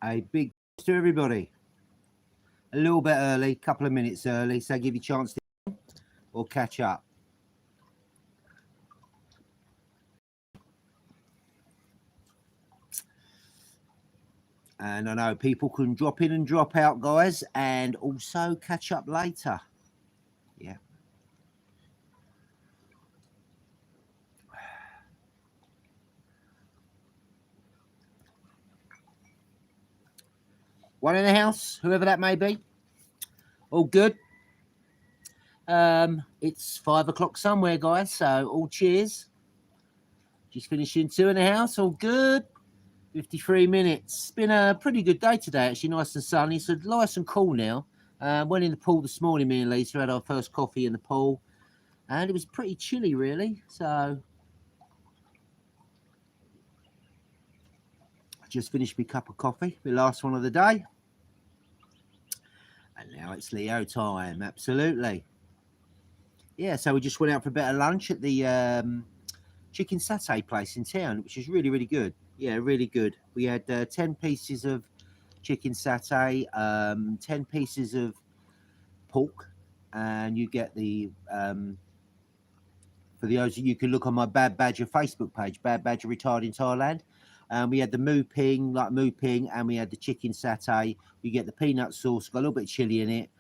A big to everybody. A little bit early, couple of minutes early, so give you a chance to or catch up. And I know people can drop in and drop out, guys, and also catch up later. Yeah. One in the house, whoever that may be. All good. It's 5 o'clock somewhere, guys, so all cheers. Just finishing 2 in the house, all good. 53 minutes. It's been a pretty good day today, actually, nice and sunny. So nice and cool now. Went in the pool this morning, me and Lisa had our first coffee in the pool, and it was pretty chilly, really. So I just finished my cup of coffee, the last one of the day. And now it's Leo time, absolutely. Yeah, so we just went out for a bit of lunch at the chicken satay place in town, which is really, really good. Yeah, really good. We had 10 pieces of chicken satay, 10 pieces of pork, and you get the for those you can look on my Bad Badger Facebook page, Bad Badger Retired in Thailand. We had the moo ping, and we had the chicken satay. You get the peanut sauce, got a little bit of chili in it,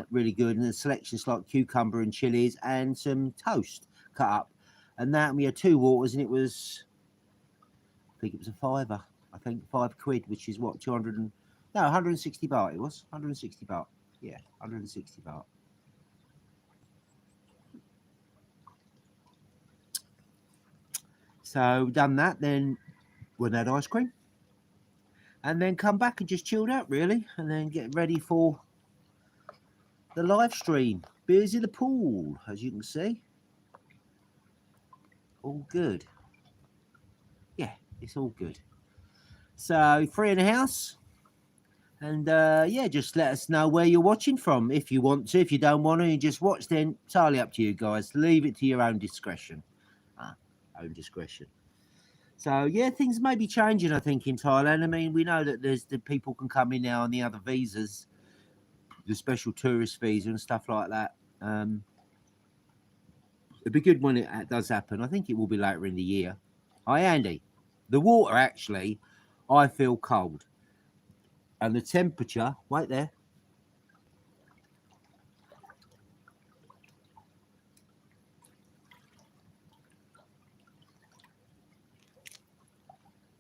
really good. And the selections like cucumber and chilies and some toast cut up. And that, and we had 2 waters, and it was, I think it was a fiver. I think £5, which is what, 160 baht. It was 160 baht. Yeah, 160 baht. So done that, then went and had ice cream, and then come back and just chilled out, really, and then get ready for the live stream. Beers in the pool, as you can see. All good. Yeah, it's all good. So 3 in the house. And yeah, just let us know where you're watching from if you want to. If you don't want to, you just watch, then entirely up to you guys. Leave it to your own discretion. Own discretion. So yeah, things may be changing, I think, in Thailand. I mean, we know that the people can come in now on the other visas, the special tourist visa and stuff like that. It'd be good when it does happen. I think it will be later in the year. Hi, Andy. The water, actually, I feel cold. And the temperature, right there.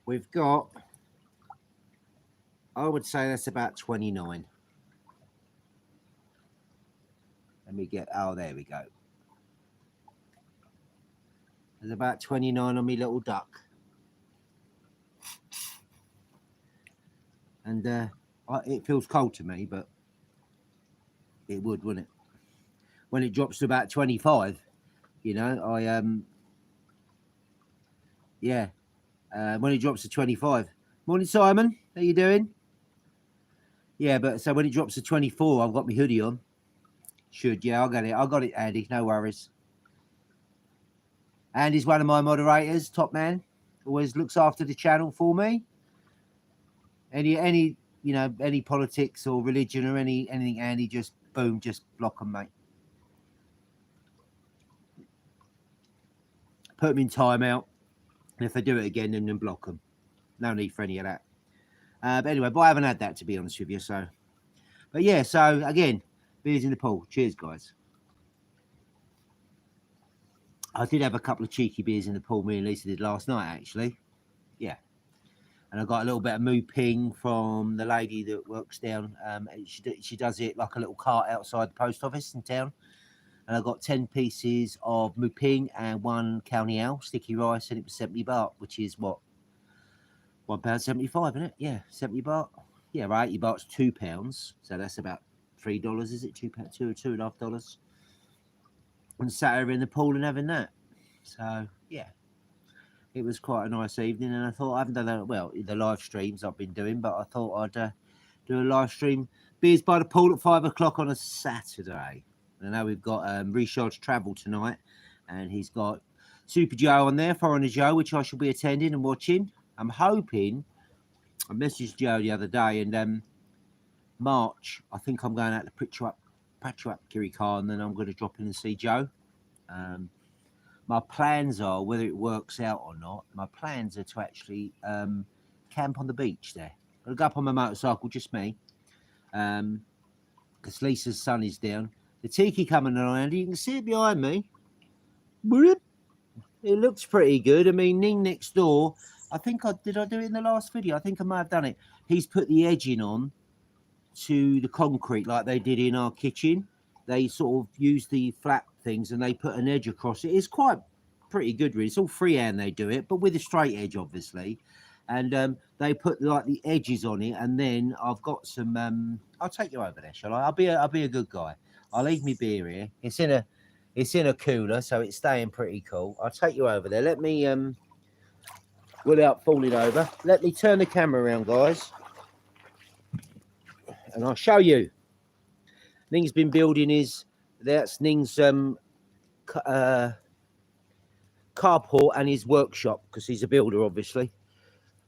We've got, I would say that's about 29. Let me get, oh, there we go. There's about 29 on my little duck. And it feels cold to me, but it would, wouldn't it? When it drops to about 25, you know, yeah. When it drops to 25. Morning, Simon. How you doing? Yeah, but so when it drops to 24, I've got my hoodie on. Yeah, I got it, Andy. No worries. Andy's one of my moderators, top man. Always looks after the channel for me. Any you know, any politics or religion or anything, Andy, just boom, just block them, mate. Put them in timeout. And if they do it again, then block them. No need for any of that. But anyway, I haven't had that, to be honest with you. So, but yeah, so again, beers in the pool. Cheers, guys. I did have a couple of cheeky beers in the pool. Me and Lisa did last night, actually. Yeah. And I got a little bit of moo ping from the lady that works down. She does it like a little cart outside the post office in town. And I got 10 pieces of moo ping and 1 khao niao sticky rice, and it was 70 baht, which is what, £1.75, isn't it? Yeah, 70 baht. Yeah, right. 80 baht's £2, so that's about $3, is it? $2.50. And sat over in the pool and having that. So yeah, it was quite a nice evening. And I thought, I haven't done that, well, the live streams I've been doing, but I thought I'd do a live stream, beers by the pool at 5 o'clock on a Saturday. And I know we've got Richard's Travel tonight, and he's got Super Joe on there, Foreigner Joe, which I shall be attending and watching. I'm hoping I messaged Joe the other day, and March, I think I'm going out to patch up Kirikar, and then I'm going to drop in and see Joe. My plans are, whether it works out or not, my plans are to actually camp on the beach there. I'll go up on my motorcycle, just me, because Lisa's son is down. The tiki coming around, you can see it behind me. It looks pretty good. I mean, Ning next door, I think did I do it in the last video? I think I might have done it. He's put the edging on to the concrete like they did in our kitchen. They sort of use the flat things and they put an edge across it. It's quite pretty good, really. It's all freehand they do it, but with a straight edge, obviously. And they put like the edges on it, and then I've got some. I'll take you over there, shall I? I'll be a good guy. I'll leave me beer here. It's in a cooler, so it's staying pretty cool. I'll take you over there. Let me without falling over. Let me turn the camera around, guys, and I'll show you. Ning's been building that's Ning's carport and his workshop, because he's a builder, obviously.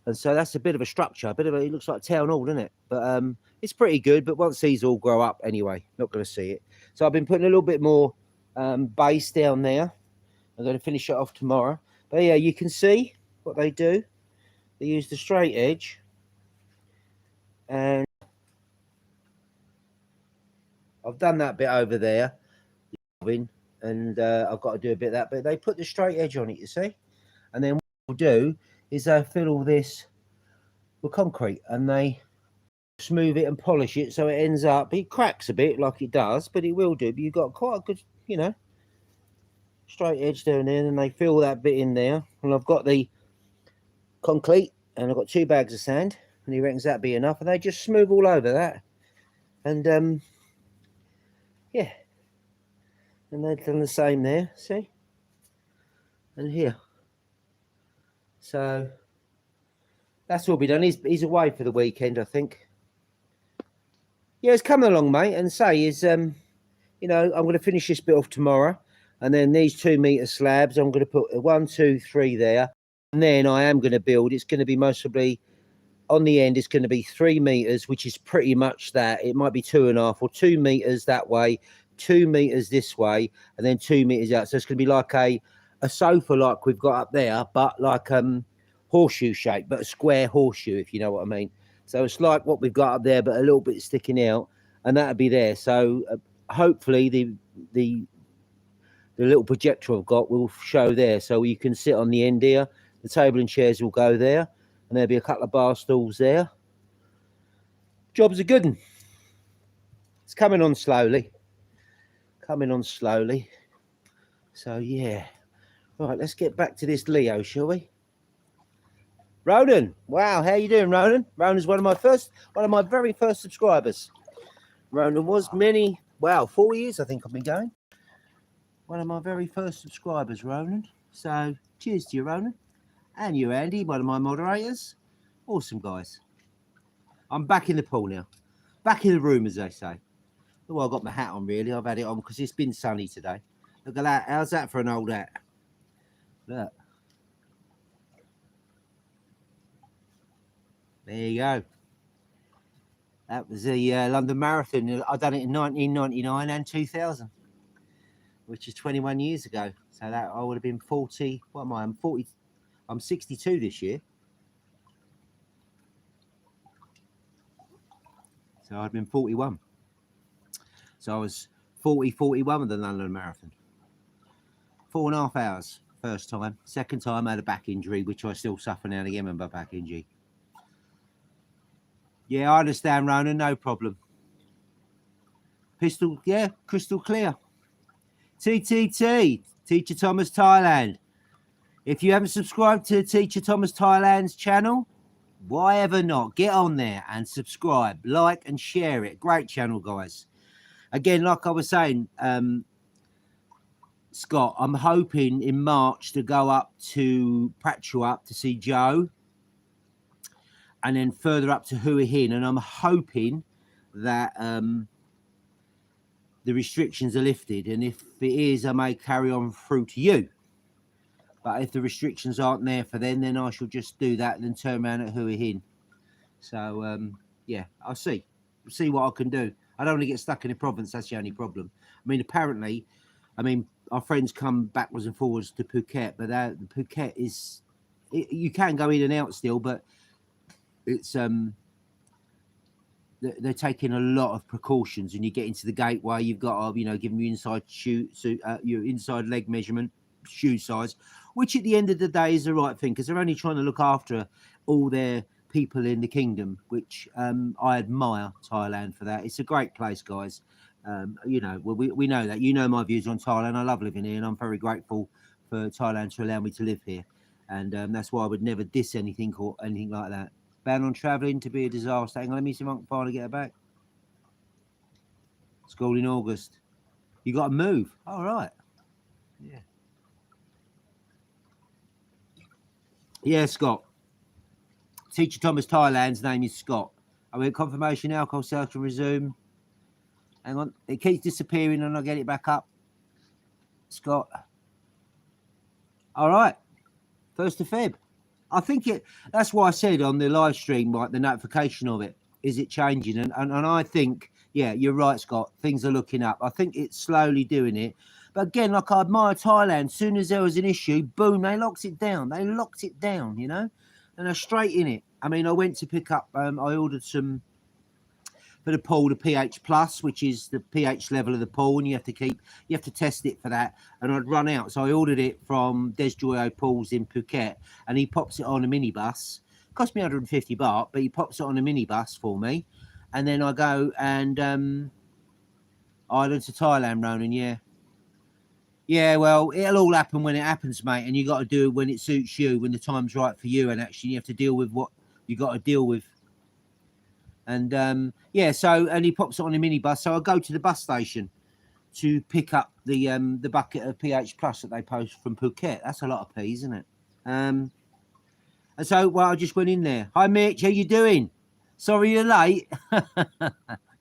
And so that's a bit of a structure, it looks like a town hall, doesn't it? But it's pretty good. But once these all grow up, anyway, not going to see it. So I've been putting a little bit more base down there. I'm going to finish it off tomorrow. But yeah, you can see what they do. They use the straight edge, and I've done that bit over there, and I've got to do a bit of that. But they put the straight edge on it, you see. And then what they'll do is they fill all this with concrete, and they smooth it and polish it so it ends up, it cracks a bit like it does, but it will do. But you've got quite a good, straight edge down there, and they fill that bit in there. And I've got the concrete, and I've got 2 bags of sand, and he reckons that'd be enough. And they just smooth all over that. And yeah, and they've done the same there, see, and here. So that's all be done. He's away for the weekend, I think. Yeah, it's coming along, mate. And say is, I'm going to finish this bit off tomorrow, and then these 2 meter slabs, I'm going to put 1, 2, 3 there, and then I am going to build. It's going to be mostly on the end. It's going to be 3 meters, which is pretty much that. It might be 2.5 or 2 meters that way, 2 meters this way, and then 2 meters out. So it's going to be like a sofa like we've got up there, but like horseshoe shape, but a square horseshoe, if you know what I mean. So it's like what we've got up there, but a little bit sticking out, and that'll be there. So hopefully the little projector I've got will show there, so you can sit on the end here. The table and chairs will go there, and there'll be a couple of bar stools there. Job's a good one. It's coming on slowly. So yeah. Right, let's get back to this Leo, shall we? Ronan, wow, how you doing, Ronan? Ronan's one of my very first subscribers. Ronan was 4 years I think I've been going. One of my very first subscribers, Ronan. So cheers to you, Ronan. And you, Andy, one of my moderators. Awesome, guys. I'm back in the pool now. Back in the room, as they say. Well, I've got my hat on, really. I've had it on because it's been sunny today. Look at that. How's that for an old hat? Look. There you go. That was the London Marathon. I done it in 1999 and 2000, which is 21 years ago. So that I would have been 40. What am I? I'm 40. I'm 62 this year. So I'd been 41. So I was 41 with the London Marathon. 4.5 hours. First time. Second time I had a back injury, which I still suffer now and again with my back injury. Yeah, I understand, Ronan. No problem. Crystal clear. TTT, Teacher Thomas Thailand. If you haven't subscribed to Teacher Thomas Thailand's channel, why ever not? Get on there and subscribe, like and share it. Great channel, guys. Again, like I was saying, Scott, I'm hoping in March to go up to Prachuap to see Joe, and then further up to Hua Hin, and I'm hoping that the restrictions are lifted, and if it is, I may carry on through to you. But if the restrictions aren't there for then I shall just do that and then turn around at Hua Hin. So yeah, I'll see what I can do. I don't want to get stuck in a province. That's the only problem. I mean, apparently, our friends come backwards and forwards to Phuket, but Phuket is you can go in and out still, but it's they're taking a lot of precautions. And you get into the gateway, you've got to give them your inside your inside leg measurement, shoe size, which at the end of the day is the right thing because they're only trying to look after all their people in the kingdom, which I admire Thailand for that. It's a great place, guys. We know that. You know my views on Thailand. I love living here, and I'm very grateful for Thailand to allow me to live here. And that's why I would never diss anything or anything like that. Ban on travelling to be a disaster. Hang on, let me see if I can finally get her back. School in August. You got to move. All right. Yeah. Yeah, Scott. Teacher Thomas Thailand's name is Scott. I mean, confirmation alcohol sales can resume. Hang on. It keeps disappearing and I'll get it back up. Scott. All right. 1st of Feb. I think that's why I said on the live stream, like the notification of it, is it changing? And I think, yeah, you're right, Scott. Things are looking up. I think it's slowly doing it. But again, like I admire Thailand, as soon as there was an issue, boom, they locked it down. And they're straight in it. I mean, I went to pick up, I ordered some for the pool, the pH plus, which is the pH level of the pool, and you have to test it for that. And I'd run out, so I ordered it from Des Joyo Pools in Phuket, and he pops it on a minibus. Cost me 150 baht, but he pops it on a minibus for me, and then I go and island to Thailand, Ronan. Yeah, well, it'll all happen when it happens, mate, and you got to do it when it suits you, when the time's right for you, and actually you have to deal with what you got to deal with. And and he pops it on a minibus. So I go to the bus station to pick up the bucket of pH plus that they post from Phuket. That's a lot of P, isn't it? And so, I just went in there. Hi, Mitch. How you doing? Sorry you're late.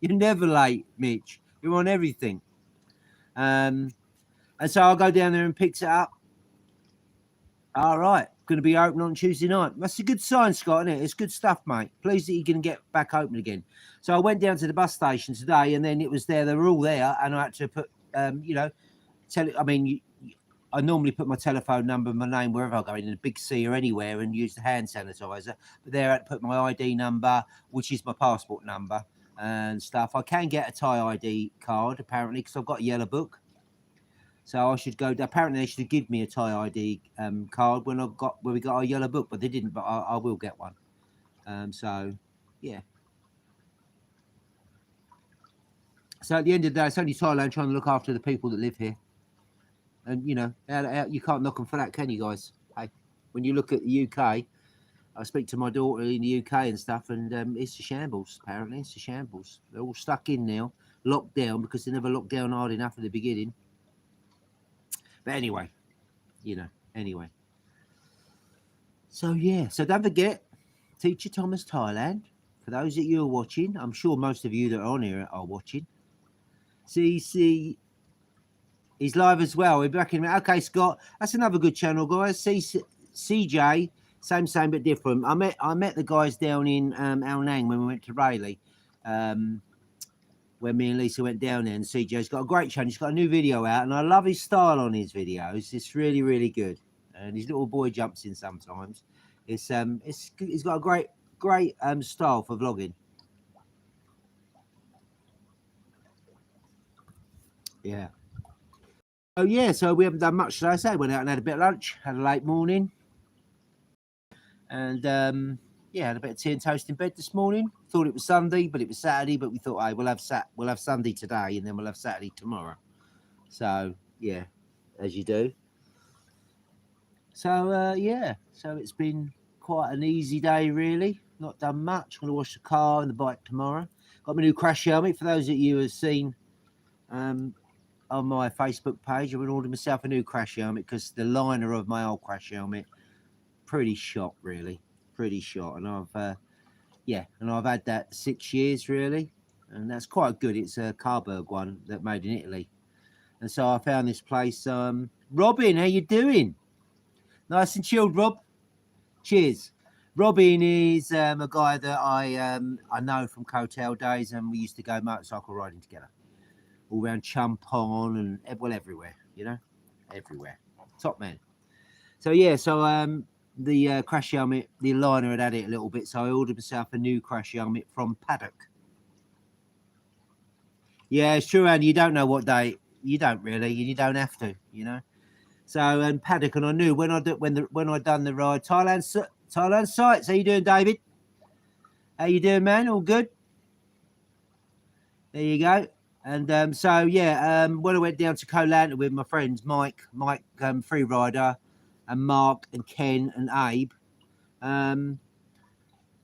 You're never late, Mitch. You're on everything. And so I'll go down there and picks it up. All right. Going to be open on Tuesday night. That's a good sign, Scott, isn't it? It's good stuff, mate. Pleased that you're going to get back open again. So I went down to the bus station today, and then it was there. They were all there, and I had to put, I normally put my telephone number and my name wherever I go in a big C or anywhere and use the hand sanitizer. But there I had to put my ID number, which is my passport number and stuff. I can get a Thai ID card, apparently, because I've got a yellow book. So I should go. Apparently, they should give me a Thai ID card when we got our yellow book, but they didn't. But I will get one. So, yeah. So at the end of the day, it's only Thailand trying to look after the people that live here, and you can't knock them for that, can you, guys? Hey, when you look at the UK, I speak to my daughter in the UK and stuff, and it's a shambles. Apparently, it's a shambles. They're all stuck in now, locked down because they never locked down hard enough at the beginning. But anyway, So, yeah. So don't forget, Teacher Thomas Thailand. For those that you are watching, I'm sure most of you that are on here are watching. CC is live as well. We're back in. Okay, Scott. That's another good channel, guys. CJ, same but different. I met the guys down in Ao Nang when we went to Rayleigh. When me and Lisa went down there, and CJ's got a great channel. He's got a new video out, and I love his style on his videos. It's really, really good. And his little boy jumps in sometimes. He's got a great style for vlogging. Yeah. Oh yeah, so we haven't done much today. So I went out and had a bit of lunch, had a late morning, and had a bit of tea and toast in bed this morning. Thought it was Sunday, but it was Saturday. But we thought, hey, we'll have Sunday today, and then we'll have Saturday tomorrow. So yeah, as you do. So so it's been quite an easy day, really. Not done much. I'm gonna wash the car and the bike tomorrow. Got my new crash helmet. For those of you who have seen on my Facebook page, I've ordered myself a new crash helmet because the liner of my old crash helmet pretty shot, really. Pretty shot, and I've had that 6 years really, and that's quite good. It's a Carberg one that made in Italy, and so I found this place. Robin, how you doing? Nice and chilled, Rob. Cheers. Robin is a guy that I know from Coattail days, and we used to go motorcycle riding together, all around Chumpon and well everywhere, you know, everywhere. Top man. So yeah, so the crash helmet, the aligner had it a little bit, so I ordered myself a new crash helmet from Paddock. Yeah, it's true, and you don't know what day. You don't really, you don't have to, you know. So and Paddock, and I knew when I done the ride, Thailand sites. How you doing, David? How you doing, man? All good? There you go. And so yeah, when I went down to Koh Lanta with my friends Mike, Free Rider, and Mark and Ken and Abe,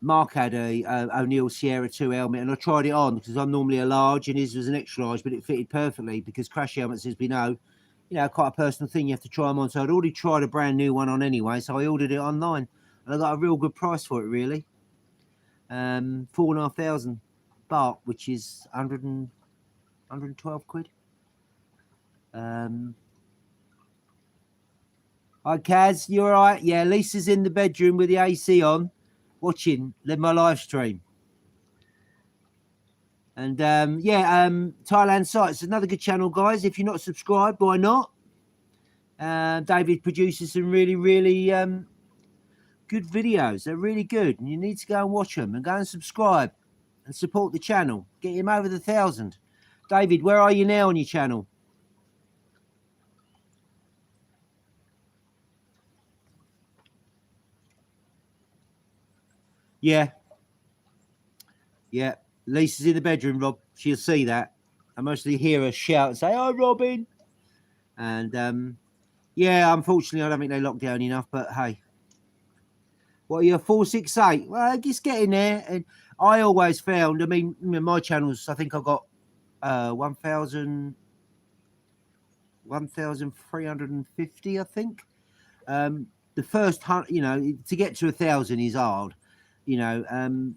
Mark had a O'Neill Sierra 2 helmet, and I tried it on because I'm normally a large, and his was an extra large, but it fitted perfectly because crash helmets, as we know, quite a personal thing. You have to try them on. So I'd already tried a brand new one on anyway, so I ordered it online, and I got a real good price for it, really. 4,500 baht, which is 112 quid. Hi, Kaz, you all right? Yeah, Lisa's in the bedroom with the AC on, watching my live stream. And Thailand Sites, another good channel, guys. If you're not subscribed, why not? David produces some really, really good videos. They're really good, and you need to go and watch them and go and subscribe and support the channel. Get him over the 1,000. David, where are you now on your channel? Yeah. Lisa's in the bedroom, Rob. She'll see that. I mostly hear her shout and say, "Oh, Robin." And yeah, unfortunately, I don't think they locked down enough. But hey, what are you, 468? Well, just get in there. And I always found, I mean, my channels, I think I got 1,350, I think. The first, to get to 1,000 is hard. Yeah,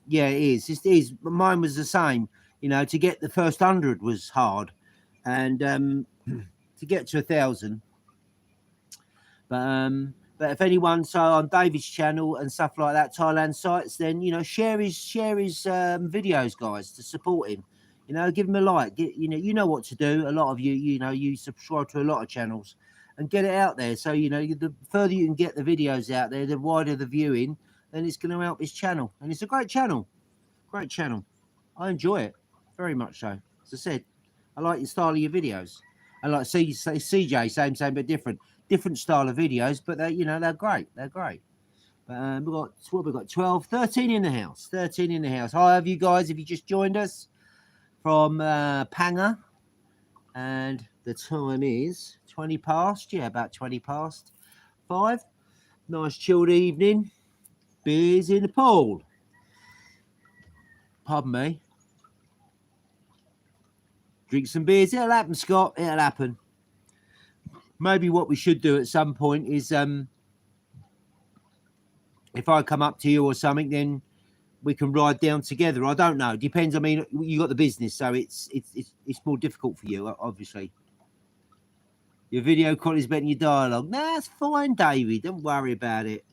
it is. It is. Mine was the same. To get the first 100 was hard, and to get to 1,000. But if anyone, so on David's channel and stuff like that, Thailand Sites, then share his videos, guys, to support him. Give him a like. You know what to do. A lot of you, you subscribe to a lot of channels, and get it out there. So the further you can get the videos out there, the wider the viewing, then it's going to help his channel. And it's a great channel. Great channel. I enjoy it very much so. As I said, I like the style of your videos. I like CJ, same but different style of videos, but they're great. They're great. But we've got 12, 13 in the house. 13 in the house. Hi, have you guys? If you just joined us from Panga, and the time is 20 past. Yeah, about 20 past 5. Nice chilled evening. Beers in the pool. Pardon me. Drink some beers. It'll happen, Scott. It'll happen. Maybe what we should do at some point is if I come up to you or something, then we can ride down together. I don't know. Depends. I mean, you got the business, so it's more difficult for you, obviously. Your video quality is better than your dialogue. Nah, that's fine, David. Don't worry about it.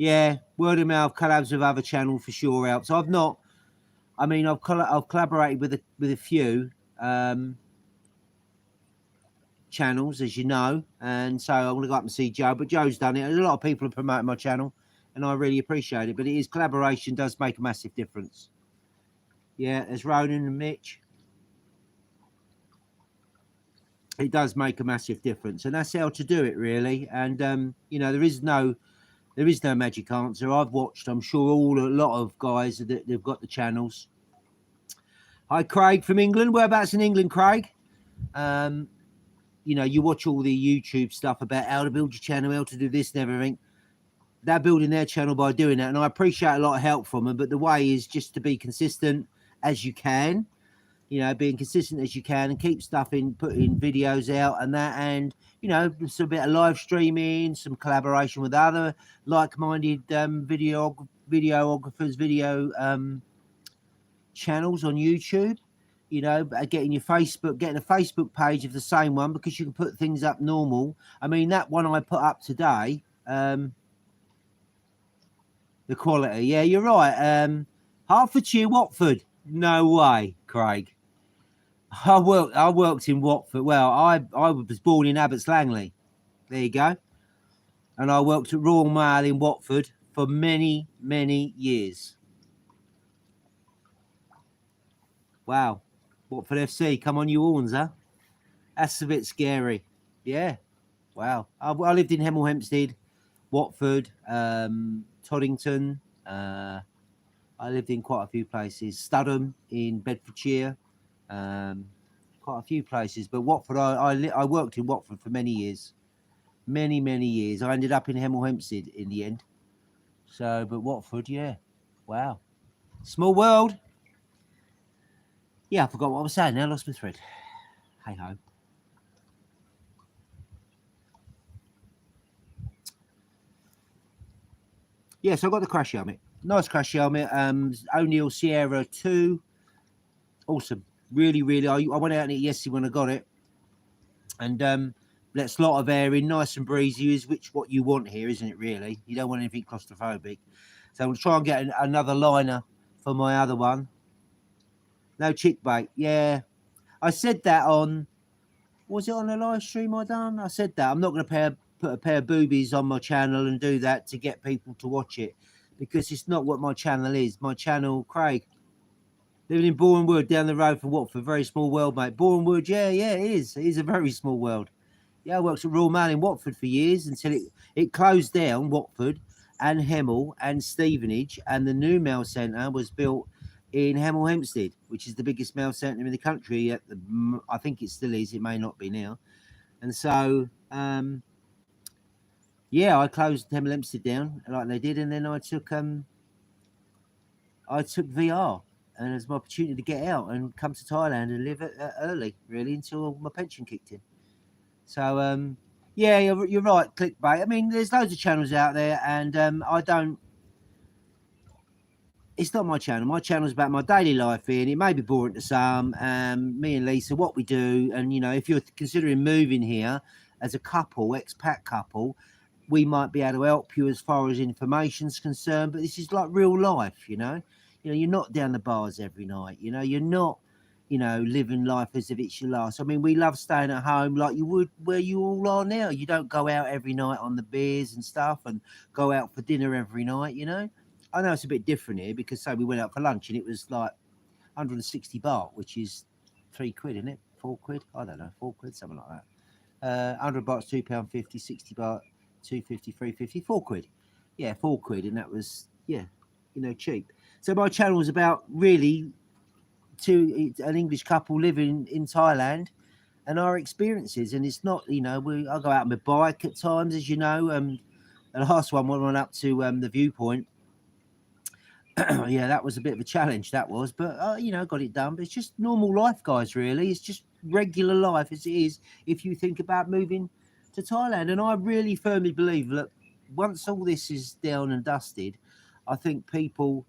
Yeah, word of mouth collabs with other channels for sure helps. I've collaborated with a few channels, as you know, and so I'm going to go up and see Joe. But Joe's done it. A lot of people are promoting my channel, and I really appreciate it. But it is, collaboration does make a massive difference. Yeah, there's Ronan and Mitch. It does make a massive difference, and that's how to do it, really. And there is no magic answer. I've watched, I'm sure, a lot of guys that they've got the channels. Hi, Craig from England. Whereabouts in England, Craig? You watch all the YouTube stuff about how to build your channel, how to do this and everything. They're building their channel by doing that, and I appreciate a lot of help from them. But the way is just to be consistent as you can. Being consistent as you can and keep stuff in, putting videos out and that, and some bit of live streaming, some collaboration with other like-minded videographers, video channels on YouTube. Getting a Facebook page of the same one, because you can put things up normal. I mean, that one I put up today, The quality. Yeah, you're right. Hertfordshire, Watford. No way, Craig. I worked in Watford. Well, I was born in Abbots Langley. There you go. And I worked at Royal Mail in Watford for many, many years. Wow. Watford FC, come on, you horns, huh? That's a bit scary. Yeah. Wow. I lived in Hemel Hempstead, Watford, Toddington. I lived in quite a few places. Studham in Bedfordshire. Quite a few places. But Watford, I worked in Watford for many years. Many, many years. I ended up in Hemel Hempstead in the end. So, but Watford, yeah. Wow. Small world. Yeah, I forgot what I was saying now. Lost my thread. Hey ho. Yeah, so I got the crash helmet. Nice crash helmet. O'Neill Sierra 2. Awesome. Really, really. I went out in it yesterday when I got it. And lets a lot of air in, nice and breezy, is what you want here, isn't it, really? You don't want anything claustrophobic. So I'm going to try and get another liner for my other one. No chick bait. Yeah. I said that on, was it on a live stream I done? I said that. I'm not going to put a pair of boobies on my channel and do that to get people to watch it, because it's not what my channel is. My channel, Craig, living in Bournemouth down the road from Watford, very small world, mate. Bournemouth, yeah, it is. It is a very small world. Yeah, I worked at Royal Mail in Watford for years until it closed down, Watford and Hemel and Stevenage, and the new mail centre was built in Hemel Hempstead, which is the biggest mail centre in the country. I think it still is. It may not be now. And so, yeah, I closed Hemel Hempstead down like they did, and then I took VR, and as my opportunity to get out and come to Thailand and live early, really, until my pension kicked in. So, yeah, you're right, clickbait. I mean, there's loads of channels out there, and I don't. It's not my channel. My channel is about my daily life here, and it may be boring to some. Me and Lisa, what we do, and if you're considering moving here as a couple, expat couple, we might be able to help you as far as information's concerned. But this is like real life, you're not down the bars every night. You're not, living life as if it's your last. I mean, we love staying at home like you would where you all are now. You don't go out every night on the beers and stuff and go out for dinner every night, I know it's a bit different here because, say, we went out for lunch and it was like 160 baht, which is £3, isn't it? £4? I don't know, £4, something like that. 100 bahts, £2.50, 60 baht, 250, 350, £4. Yeah, £4, and that was, cheap. So my channel is about really an English couple living in Thailand and our experiences. And it's not, I go out on my bike at times, as you know. The last one, when I went up to the viewpoint, yeah, that was a bit of a challenge, that was, but got it done. But it's just normal life, guys, really. It's just regular life as it is if you think about moving to Thailand. And I really firmly believe that once all this is down and dusted, I think people,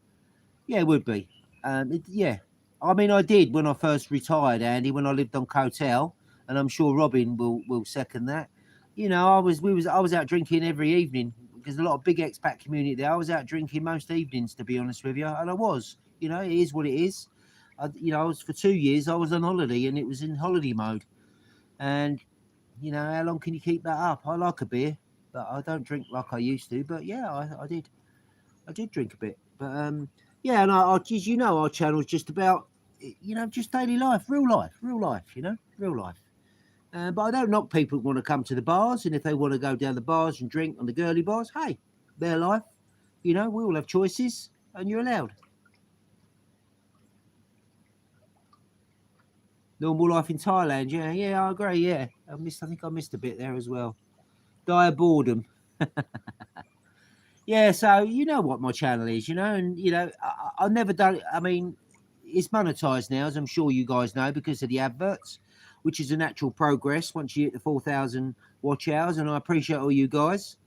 it would be. I mean, I did when I first retired, Andy, when I lived on Kotel, and I'm sure Robin will second that. I was out drinking every evening because a lot of big expat community there. I was out drinking most evenings, to be honest with you, and I was. It is what it is. I was for 2 years. I was on holiday, and it was in holiday mode. And how long can you keep that up? I like a beer, but I don't drink like I used to. But yeah, I did drink a bit. But yeah, and as you know, our channel is just about just daily life, real life, real life. But I don't knock people who want to come to the bars, and if they want to go down the bars and drink on the girly bars, hey, their life. We all have choices, and you're allowed. Normal life in Thailand, yeah, I agree. Yeah, I think I missed a bit there as well. Die of boredom. Yeah, so you know what my channel is, and I've never done it. I mean, it's monetized now, as I'm sure you guys know, because of the adverts, which is a natural progress once you hit the 4,000 watch hours, and I appreciate all you guys.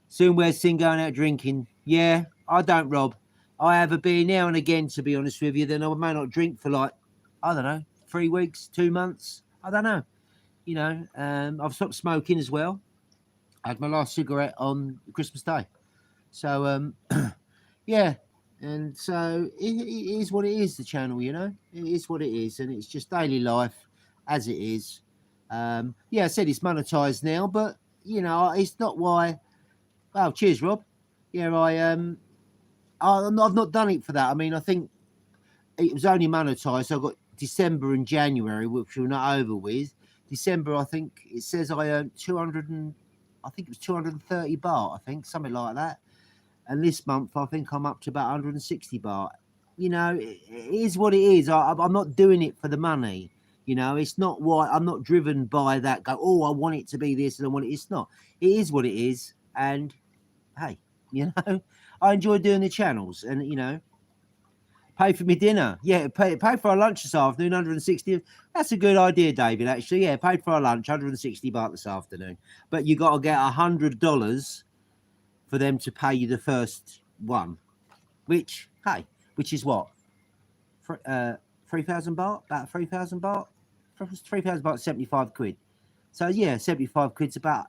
Soon where's Sin going out drinking? Yeah, I don't, Rob. I have a beer now and again, to be honest with you. Then I may not drink for like, I don't know, 3 weeks, 2 months. I don't know. I've stopped smoking as well. I had my last cigarette on Christmas Day. So yeah, and so it is what it is. The channel, you know, it is what it is, and it's just daily life as it is. Yeah, I said it's monetized now, but you know, it's not why. Oh, cheers, Rob. Yeah, I've not done it for that. I mean, I think it was only monetized. So I got December and January, which we're not over with. December, I think it says I earned 200 and I think it was 230 baht. I think something like that. And this month, I think I'm up to about 160 baht. You know, it is what it is. I'm not doing it for the money. You know, it's not why I'm not driven by that. Go, oh, I want it to be this and I want it. It's not. It is what it is. And hey, you know, I enjoy doing the channels, and you know, pay for me dinner. Yeah, pay for our lunch this afternoon, 160. That's a good idea, David. Actually, yeah, pay for our lunch, 160 baht this afternoon. But you got to get $100 for them to pay you the first one, which which is what, 3,000 baht, about 3,000 baht, 3,000 baht, 75 quid. So yeah, 75 quid's about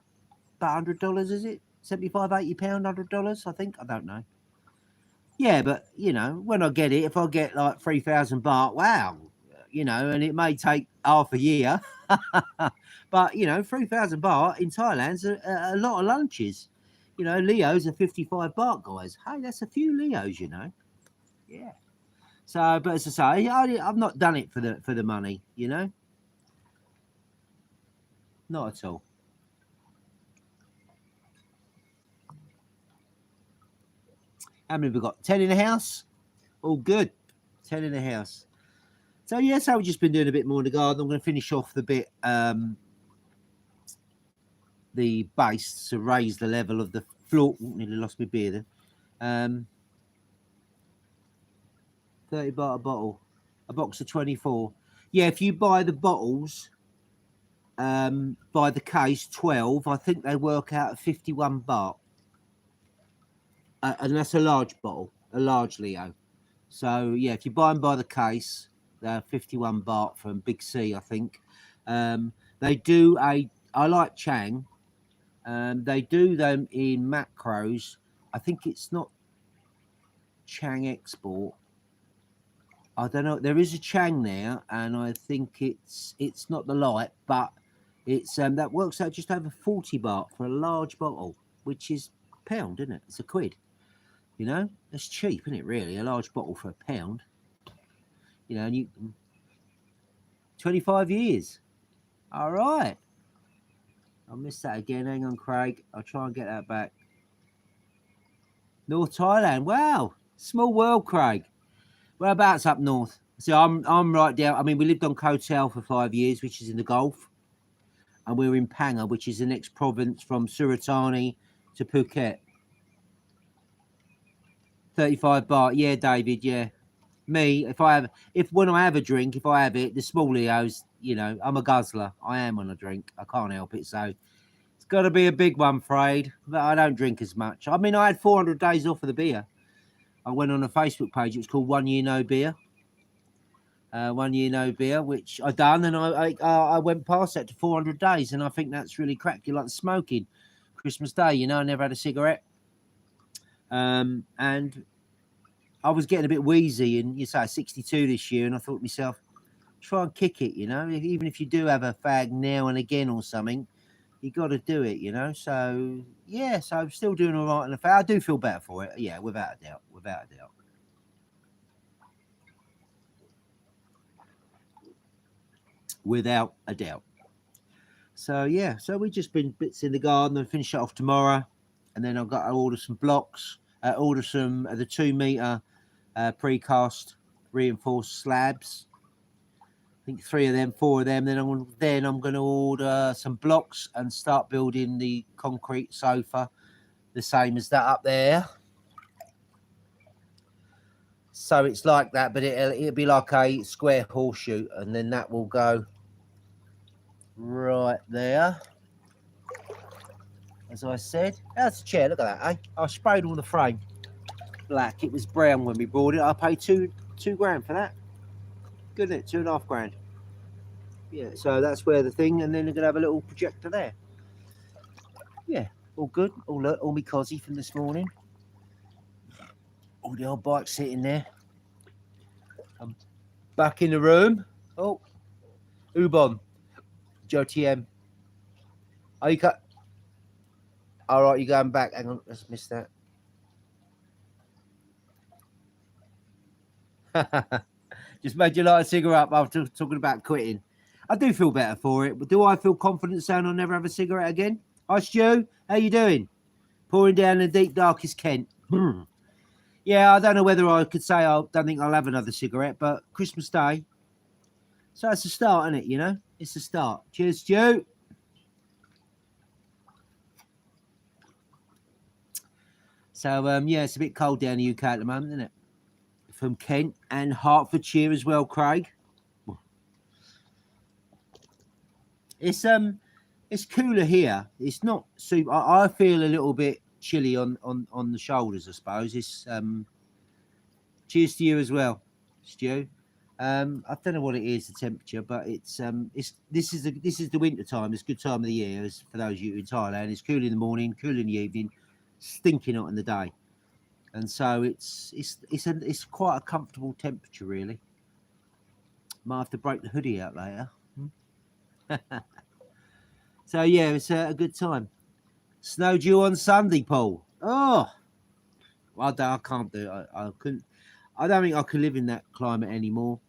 $100, is it? 75, 80 pound, $100, I think. I don't know. Yeah, but you know, when I get it, if I get like 3,000 baht, wow, you know, and it may take half a year, but you know, 3,000 baht in Thailand's a lot of lunches. You know, Leo's are 55 baht, guys. Hey, that's a few Leos, you know. Yeah. So, but as I say, I've not done it for the money, you know. Not at all. How many have we got? 10 in the house. All good. 10 in the house. So yeah, so we've just been doing a bit more in the garden. I'm going to finish off the bit, the base to raise the level of the floor. Ooh, nearly lost my beer then. 30 baht a bottle, a box of 24. Yeah, if you buy the bottles, by the case 12, I think they work out at 51 baht. And that's a large bottle, a large Leo. So yeah, if you buy them by the case, they're 51 baht from Big C, I think. They do I like Chang. They do them in macros. I think it's not Chang Export. I don't know. There is a Chang there, and I think it's not the light, but it's that works out just over 40 baht for a large bottle, which is a pound, isn't it? It's a quid. You know, that's cheap, isn't it? Really, a large bottle for a pound. You know, and you 25 years. All right. I missed that again. Hang on, Craig. I'll try and get that back. North Thailand. Wow, small world, Craig. Whereabouts up north? So I'm right down. I mean, we lived on Koh Tao for 5 years, which is in the Gulf, and we're in Panga, which is the next province from Suratani to Phuket. 35 baht. Yeah, David. Yeah, me. When I have a drink, if I have it, the small Leos. You know, I'm a guzzler. I am on a drink. I can't help it. So it's got to be a big one, Fraid. But I don't drink as much. I mean, I had 400 days off of the beer. I went on a Facebook page. It was called 1 Year No Beer. 1 Year No Beer, which I done, and I went past that to 400 days, and I think that's really crack. You like smoking. Christmas Day, you know, I never had a cigarette, and I was getting a bit wheezy, and you say 62 this year, and I thought to myself, try and kick it, you know, even if you do have a fag now and again or something, you got to do it, you know. So yeah, so I'm still doing all right in the fag. I do feel better for it, yeah, without a doubt, without a doubt. Without a doubt. So yeah, so we've just been bits in the garden and finish it off tomorrow, and then I've got to order some blocks, order some of the 2 meter precast reinforced slabs. I think 3 of them, 4 of them. Then I'm going to order some blocks and start building the concrete sofa, the same as that up there. So it's like that, but it'll be like a square horseshoe, and then that will go right there. As I said, that's a chair. Look at that, eh? I sprayed all the frame black. It was brown when we bought it. I paid two grand for that. Good, isn't it? 2.5 grand. Yeah, so that's where the thing, and then they're gonna have a little projector there. Yeah, all good. All me cosy from this morning. All the old bikes sitting there. I'm back in the room. Oh, Ubon, JTM. Are you cut? All right, you're going back. Hang on, let's miss that. Just made you light a cigarette after talking about quitting. I do feel better for it, but do I feel confident saying I'll never have a cigarette again? Hi, Stu. How you doing? Pouring down the deep, darkest Kent. Yeah, I don't know whether I could say I don't think I'll have another cigarette, but Christmas Day. So it's a start, isn't it? You know, it's a start. Cheers, Stu. So, yeah, it's a bit cold down in the UK at the moment, isn't it? From Kent and Hertfordshire as well, Craig. It's cooler here. It's not super. I feel a little bit chilly on the shoulders, I suppose. It's cheers to you as well, Stu. I don't know what it is, the temperature, but it's this is the winter time. It's a good time of the year. As for those of you in Thailand, it's cool in the morning, cool in the evening, stinking hot in the day, and so it's quite a comfortable temperature, really. Might have to break the hoodie out later. So yeah, it's a good time. Snow due on Sunday, Paul. Oh, well, I can't do it. I couldn't. I don't think I could live in that climate anymore.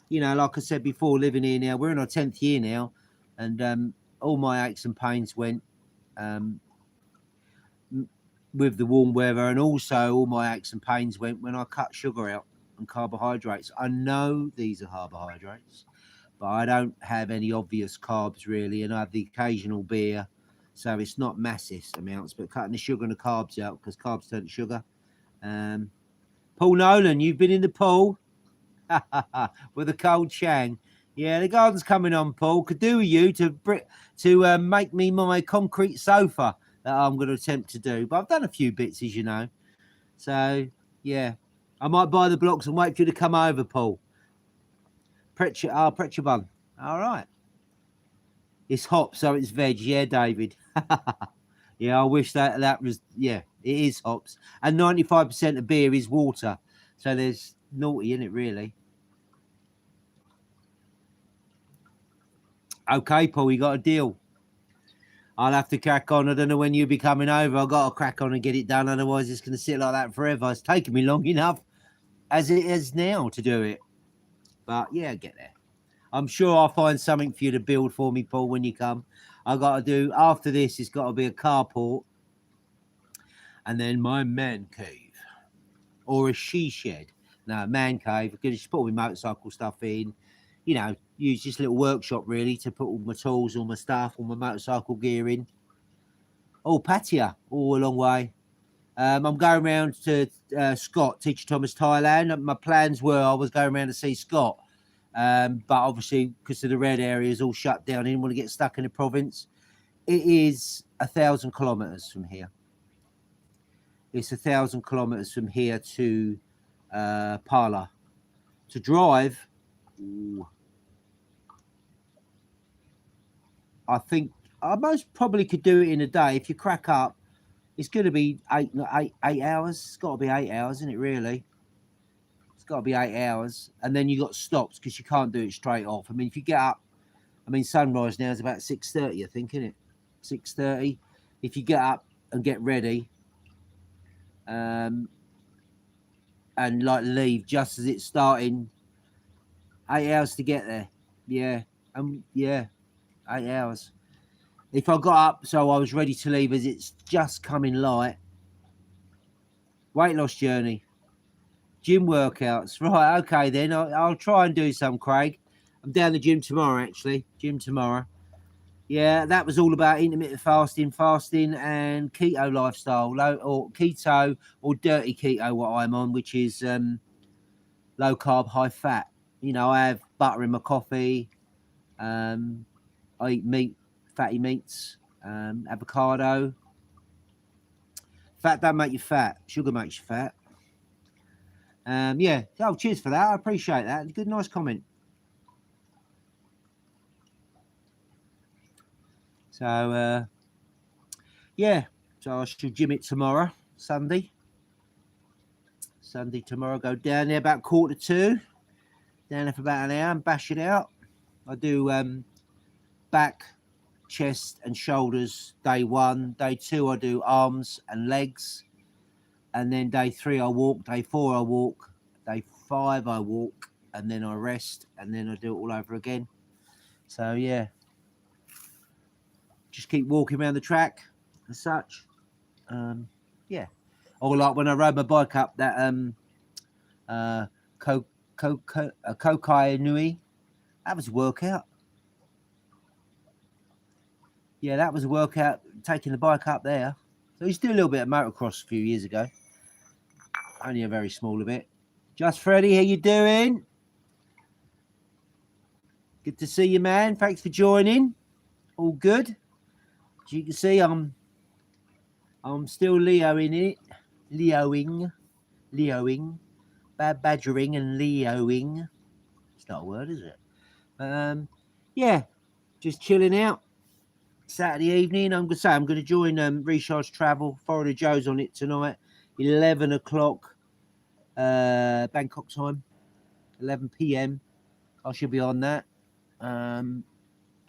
You know, like I said before, living here now, we're in our 10th year now, and all my aches and pains went with the warm weather, and also all my aches and pains went when I cut sugar out and carbohydrates. I know these are carbohydrates, but I don't have any obvious carbs really, and I have the occasional beer, so it's not massive amounts, but cutting the sugar and the carbs out because carbs turn to sugar. Paul Nolan, you've been in the pool with a cold shang. Yeah, the garden's coming on, Paul. Could do with you to make me my concrete sofa that I'm going to attempt to do. But I've done a few bits, as you know. So, yeah. I might buy the blocks and wait for you to come over, Paul. Pretcher bun. All right. It's hop, so it's veg. Yeah, David. Yeah, I wish that was, yeah, it is hops. And 95% of beer is water. So there's naughty in it, really. Okay, Paul, you got a deal. I'll have to crack on. I don't know when you'll be coming over. I've got to crack on and get it done. Otherwise, it's going to sit like that forever. It's taken me long enough as it is now to do it. But yeah, get there. I'm sure I'll find something for you to build for me, Paul, when you come. I've got to do, after this, it's got to be a carport. And then my man cave. Or a she shed. No, man cave. I could just put all my motorcycle stuff in. You know, use this little workshop really to put all my tools, all my stuff, all my motorcycle gear in. Oh, Pattaya, all a long way. I'm going around to Scott, Teacher Thomas, Thailand. My plans were I was going around to see Scott, but obviously because of the red area is all shut down, I didn't want to get stuck in the province. It is 1,000 kilometres from here. It's 1,000 kilometres from here to Pala. To drive, ooh, I think I most probably could do it in a day. If you crack up, it's going to be eight hours. It's got to be 8 hours, isn't it, really? It's got to be 8 hours. And then you got stops because you can't do it straight off. I mean, if you get up, I mean, sunrise now is about 6:30, I think, isn't it? 6:30. If you get up and get ready and like leave just as it's starting, 8 hours to get there. Yeah. Yeah, 8 hours. If I got up so I was ready to leave as it's just coming light. Weight loss journey. Gym workouts. Right, okay then. I'll try and do some, Craig. I'm down the gym tomorrow, actually. Gym tomorrow. Yeah, that was all about intermittent fasting and keto lifestyle. Or keto or dirty keto, what I'm on, which is low carb, high fat. You know, I have butter in my coffee. I eat meat, fatty meats, avocado. Fat don't make you fat. Sugar makes you fat. Yeah. Oh, cheers for that. I appreciate that. Good, nice comment. So, yeah. So I should gym it tomorrow, Sunday. Sunday tomorrow, go down there about 1:45. Down there for about an hour and bash it out. I do back, chest and shoulders day 1. Day 2 I do arms and legs, and then day 3 I walk. Day 4 I walk. Day 5 I walk, and then I rest, and then I do it all over again. So yeah, just keep walking around the track and such. Yeah, or like when I rode my bike up that Kokai Nui, that was a workout. Yeah, that was a workout, taking the bike up there. So I used to do a little bit of motocross a few years ago. Only a very small bit. Just Freddie, how you doing? Good to see you, man. Thanks for joining. All good. As you can see, I'm still Leoing it. Leoing. Bad badgering and Leoing. It's not a word, is it? Yeah, just chilling out. Saturday evening, I'm going to join Recharge Travel. Florida Joe's on it tonight, 11 o'clock Bangkok time, 11 p.m. I should be on that.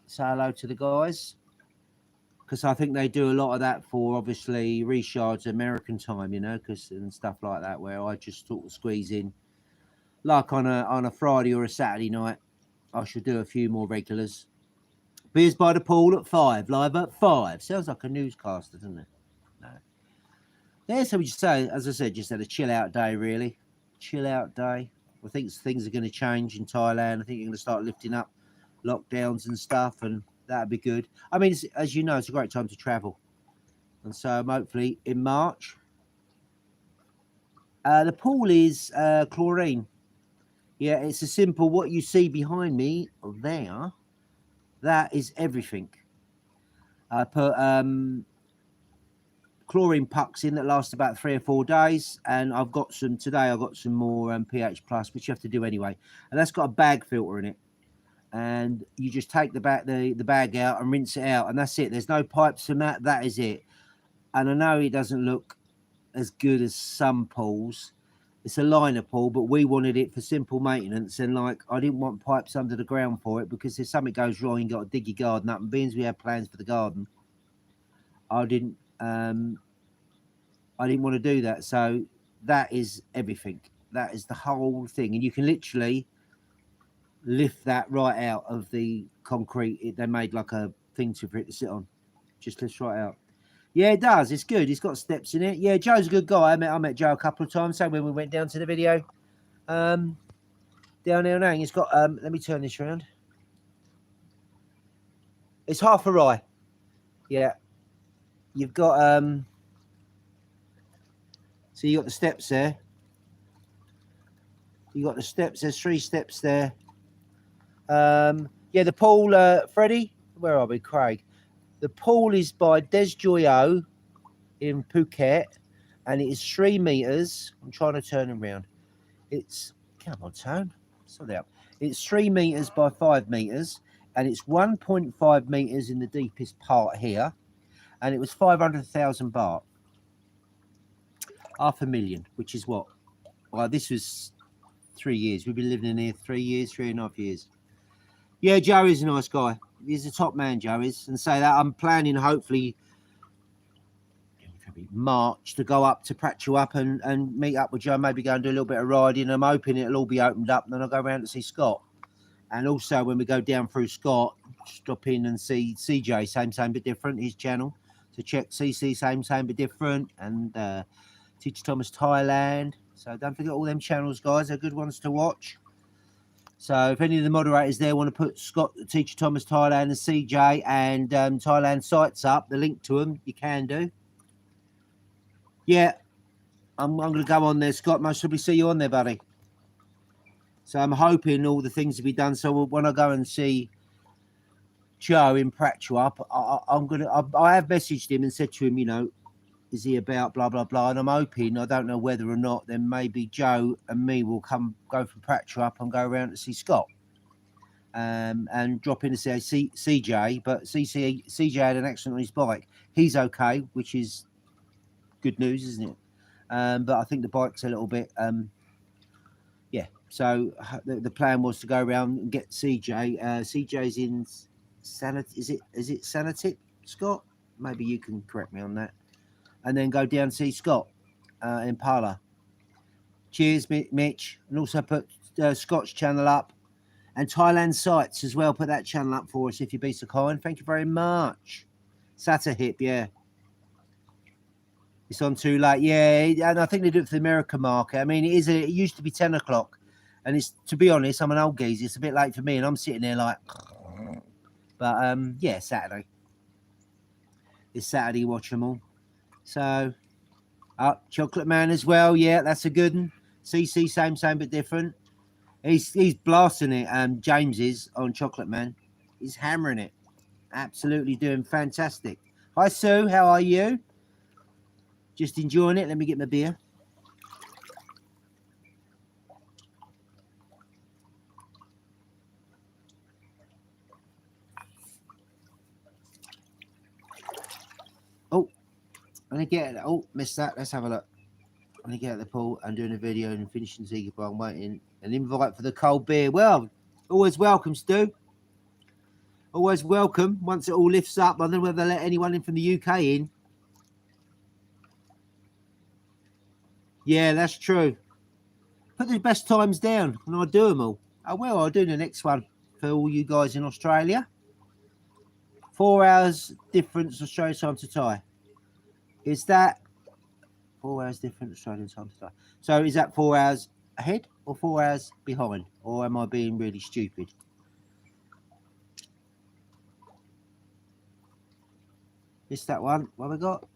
Say hello to the guys, because I think they do a lot of that for obviously Recharge American time, you know, and stuff like that, where I just sort of squeeze in, like on a Friday or a Saturday night. I should do a few more regulars. Beers by the Pool at 5, live at 5. Sounds like a newscaster, doesn't it? No. Yeah, so we just say, as I said, just had a chill out day, really. Chill out day. I think things are going to change in Thailand. I think you're going to start lifting up lockdowns and stuff, and that'd be good. I mean, as you know, it's a great time to travel. And so hopefully in March. The pool is chlorine. Yeah, it's a simple, what you see behind me there, that is everything. I put chlorine pucks in that last about 3 or 4 days, and I've got some today. I've got some more pH plus, which you have to do anyway, and that's got a bag filter in it. And you just take the bag out and rinse it out, and that's it. There's no pipes in that. That is it. And I know it doesn't look as good as some pools. It's a liner pool, but we wanted it for simple maintenance, and like I didn't want pipes under the ground for it, because if something goes wrong, you got to dig your garden up. And being as we had plans for the garden, I didn't want to do that. So that is everything. That is the whole thing, and you can literally lift that right out of the concrete. They made like a thing for it to sit on. Just lifts right out. Yeah, it does. It's good. It's got steps in it. Yeah, Joe's a good guy. I met Joe a couple of times. So when we went down to the video, down there now, it's got. Let me turn this around. It's half a rye. Yeah, you've got. So you got the steps there. You got the steps. There's 3 steps there. Yeah, the pool, Freddie. Where are we, Craig? The pool is by Des Joyo in Phuket, and it is 3 meters. I'm trying to turn around. It's, come on, Tone. Sort it out. It's 3 meters by 5 meters, and it's 1.5 meters in the deepest part here. And it was 500,000 baht. 500,000, which is what? Well, this was 3 years. We've been living in here 3 years, 3.5 years. Yeah, Joe is a nice guy. He's a top man, Joe is. And say that I'm planning, hopefully, March to go up to Prachuap and meet up with Joe, maybe go and do a little bit of riding. I'm hoping it'll all be opened up, and then I'll go around to see Scott. And also, when we go down through Scott, stop in and see CJ, same but different, his channel. So check CC, same but different, and Teacher Thomas Thailand. So don't forget all them channels, guys. They're good ones to watch. So if any of the moderators there want to put Scott, Teacher Thomas Thailand, and CJ and Thailand sites up, the link to them, you can do. Yeah, I'm going to go on there, Scott. Most probably see you on there, buddy. So I'm hoping all the things will be done. So when I go and see Joe in Prachuap, I have messaged him and said to him, you know, is he about blah blah blah? And I'm hoping, I don't know whether or not, then maybe Joe and me will go from Prachuap and go around to see Scott, and drop in to see CJ. But CJ had an accident on his bike. He's okay, which is good news, isn't it? but I think the bike's a little bit, yeah. So the plan was to go around and get CJ. CJ's in Is it Sanatip, Scott? Maybe you can correct me on that. And then go down and see Scott in Impala. Cheers, Mitch, and also put Scott's channel up. And Thailand Sites as well. Put that channel up for us if you'd be so kind. Thank you very much. Satahip, yeah. It's on too late. Yeah, and I think they do it for the American market. I mean, it used to be 10 o'clock. And it's, to be honest, I'm an old geezer. It's a bit late for me. And I'm sitting there like, but yeah, Saturday. It's Saturday, watch them all. So, Chocolate Man as well. Yeah, that's a good one. CC, same, but different. He's blasting it. James is on Chocolate Man. He's hammering it. Absolutely doing fantastic. Hi, Sue. How are you? Just enjoying it. Let me get my beer. Oh, I'm gonna get it. Oh, missed that. Let's have a look. I'm gonna get at the pool and doing a video and finishing Ziggy, but I'm waiting an invite for the cold beer. Well, always welcome, Stu. Always welcome. Once it all lifts up, I don't know whether they let anyone in from the UK in. Yeah, that's true. Put the best times down and I'll do them all. Oh, well, I'll do the next one for all you guys in Australia. 4 hours difference Australian time to Thai. Is that 4 hours different Australian time to Thai? So is that 4 hours ahead or 4 hours behind? Or am I being really stupid? Missed that one. What have we got?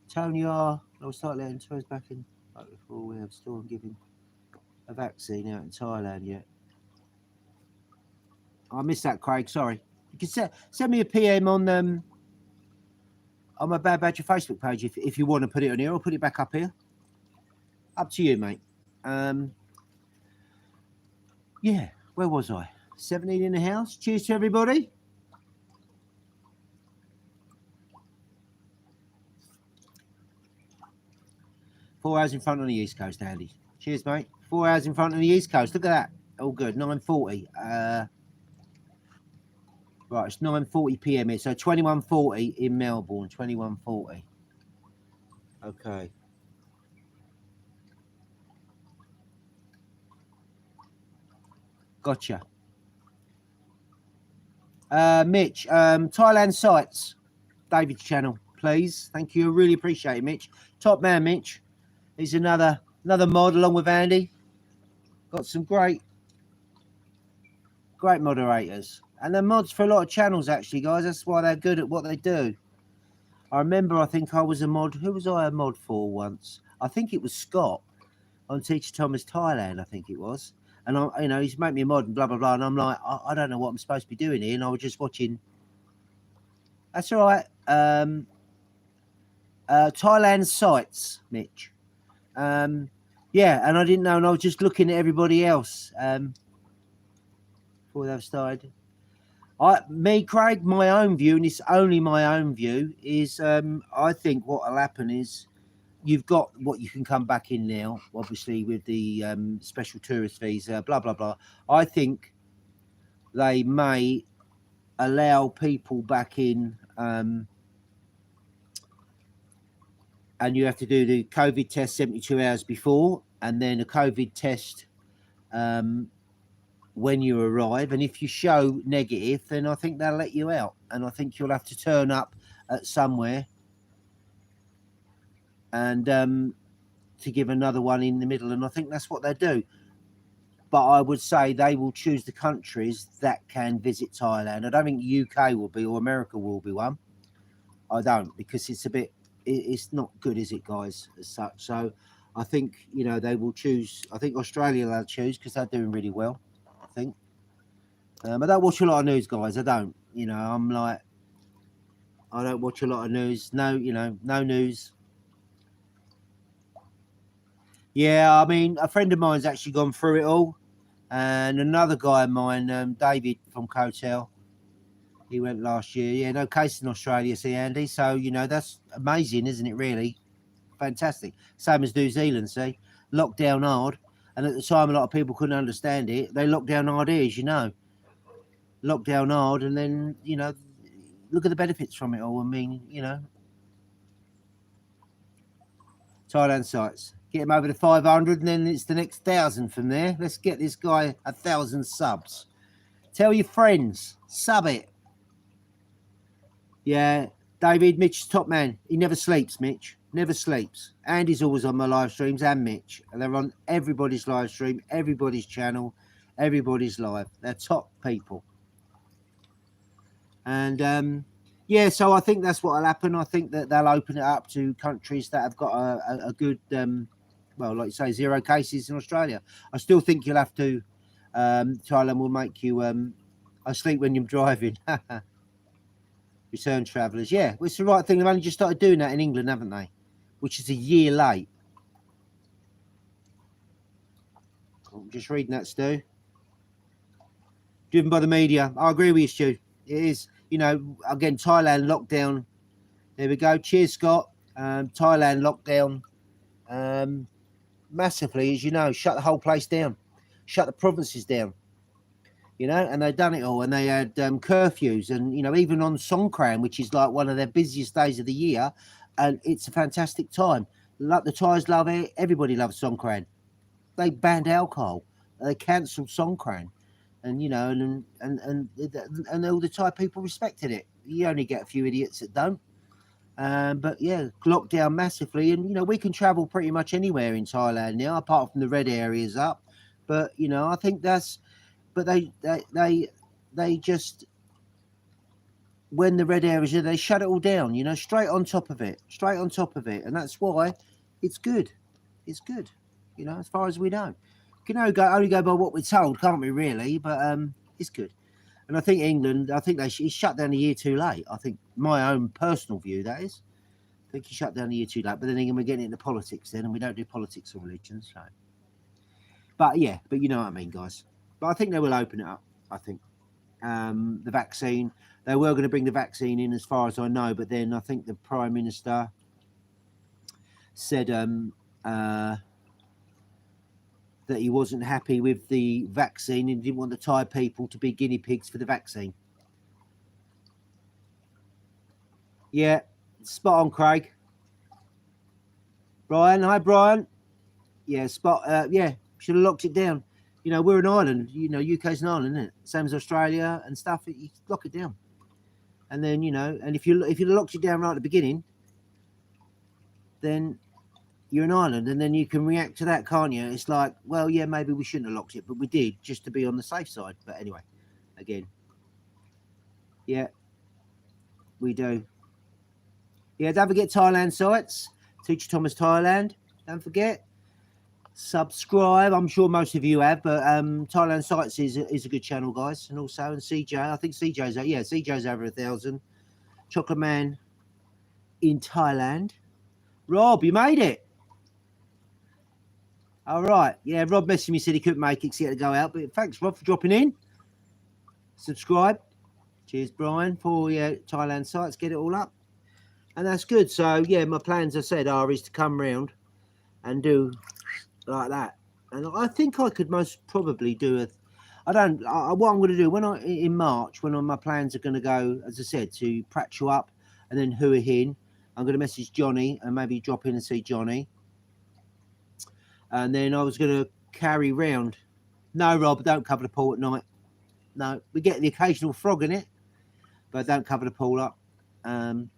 Tony R. I'll start letting tours back in before we have Storm giving a vaccine out in Thailand yet. I missed that, Craig. Sorry. You can send me a PM on my Bad Badger Facebook page if you want to put it on here. I'll put it back up here. Up to you, mate. Yeah, where was I? 17 in the house. Cheers to everybody. Four hours in front on the East Coast, Andy. Cheers, mate. 4 hours in front on the East Coast. Look at that. All good. 9:40. Right, it's 9:40 p.m. here. So 21:40 in Melbourne. 21:40. Okay. Gotcha. Mitch, Thailand Sites, David's channel, please. Thank you. I really appreciate it, Mitch. Top man, Mitch. He's another mod along with Andy. Got some great moderators. And they're mods for a lot of channels, actually, guys. That's why they're good at what they do. I remember, I think I was a mod. Who was I a mod for once? I think it was Scott on Teacher Thomas Thailand, I think it was. And he's made me a mod and blah, blah, blah. And I'm like, I don't know what I'm supposed to be doing here. And I was just watching. That's all right. Thailand Sites, Mitch. Yeah, and I didn't know. And I was just looking at everybody else before they've started. Craig, my own view, and it's only my own view, is I think what will happen is you've got what you can come back in now, obviously, with the special tourist visa, blah, blah, blah. I think they may allow people back in and you have to do the COVID test 72 hours before and then a COVID test when you arrive. And if you show negative, then I think they'll let you out. And I think you'll have to turn up at somewhere and to give another one in the middle. And I think that's what they do. But I would say they will choose the countries that can visit Thailand. I don't think UK will be or America will be one. I don't, because it's not good, is it, guys, as such? So I think, they will choose. I think Australia they'll choose because they're doing really well, I think. I don't watch a lot of news, guys. I don't. I'm like, I don't watch a lot of news. No, no news. Yeah, I mean, a friend of mine's actually gone through it all. And another guy of mine, David from Cotel, he went last year. Yeah, no case in Australia, see, Andy. So, that's amazing, isn't it, really? fantastic. Same as New Zealand, see, locked down hard, and at the time a lot of people couldn't understand it. They locked down hard here, as you know, locked down hard, and then look at the benefits from it all. I mean, Thailand sites. Get him over to 500, and then it's the next 1,000 from there. Let's get this guy 1,000 subs. Tell your friends, sub it. Yeah, David, Mitch's top man. He never sleeps, Mitch. Never sleeps. Andy's always on my live streams, and Mitch. And they're on everybody's live stream, everybody's channel, everybody's live. They're top people. And yeah, so I think that's what will happen. I think that they'll open it up to countries that have got a good, well, like you say, 0 cases in Australia. I still think you'll have to, Thailand will make you sleep when you're driving. Return travellers. Yeah, well, it's the right thing. They've only just started doing that in England, haven't they? Which is a year late. I'm just reading that, Stu. Driven by the media. I agree with you, Stu. It is. Again, Thailand lockdown. There we go. Cheers, Scott. Thailand lockdown massively, as you know, shut the whole place down, shut the provinces down, and they've done it all. And they had curfews, and, even on Songkran, which is like one of their busiest days of the year, and it's a fantastic time. Like the Thais love it. Everybody loves Songkran. They banned alcohol. They cancelled Songkran. And and all the Thai people respected it. You only get a few idiots that don't. But yeah, locked down massively, and we can travel pretty much anywhere in Thailand now, apart from the red areas up. But I think that's. But they just, when the red areas are, they shut it all down. Straight on top of it, and that's why it's good. It's good. As far as we know. You can only go by what we're told, can't we, really? But it's good. And I think England, he shut down a year too late. I think my own personal view, that is. I think he shut down a year too late. But then again, we're getting into politics then, and we don't do politics or religion. So. But yeah, but you know what I mean, guys. But I think they will open it up, I think. The vaccine, they were going to bring the vaccine in as far as I know, but then I think the Prime Minister said that he wasn't happy with the vaccine and didn't want the Thai people to be guinea pigs for the vaccine. Yeah, spot on, Craig. Brian, hi, Brian. Yeah, yeah, should have locked it down. We're an island. UK's an island, isn't it? Same as Australia and stuff. You lock it down, and then and if you locked it down right at the beginning, then you're an island, and then you can react to that, can't you? It's like, well, yeah, maybe we shouldn't have locked it, but we did just to be on the safe side. But anyway, again, yeah, we do. Yeah, don't forget Thailand sites. Teacher Thomas Thailand. Don't forget. Subscribe. I'm sure most of you have, but Thailand sites is a good channel, guys. And also, and CJ, I think CJ's over 1,000. Chocolate Man in Thailand. Rob, you made it. All right. Yeah, Rob messaged me, said he couldn't make it because he had to go out. But thanks, Rob, for dropping in. Subscribe. Cheers, Brian, for Thailand sites. Get it all up. And that's good. So, yeah, my plans, I said, is to come round and do like that. And I think I could most probably do what I'm going to do in March, when my plans are going to go, as I said, to Prachu up and then Hua Hin. I'm going to message Johnny and maybe drop in and see Johnny. And then I was going to carry round. No, Rob, don't cover the pool at night. No, we get the occasional frog in it, but don't cover the pool up. And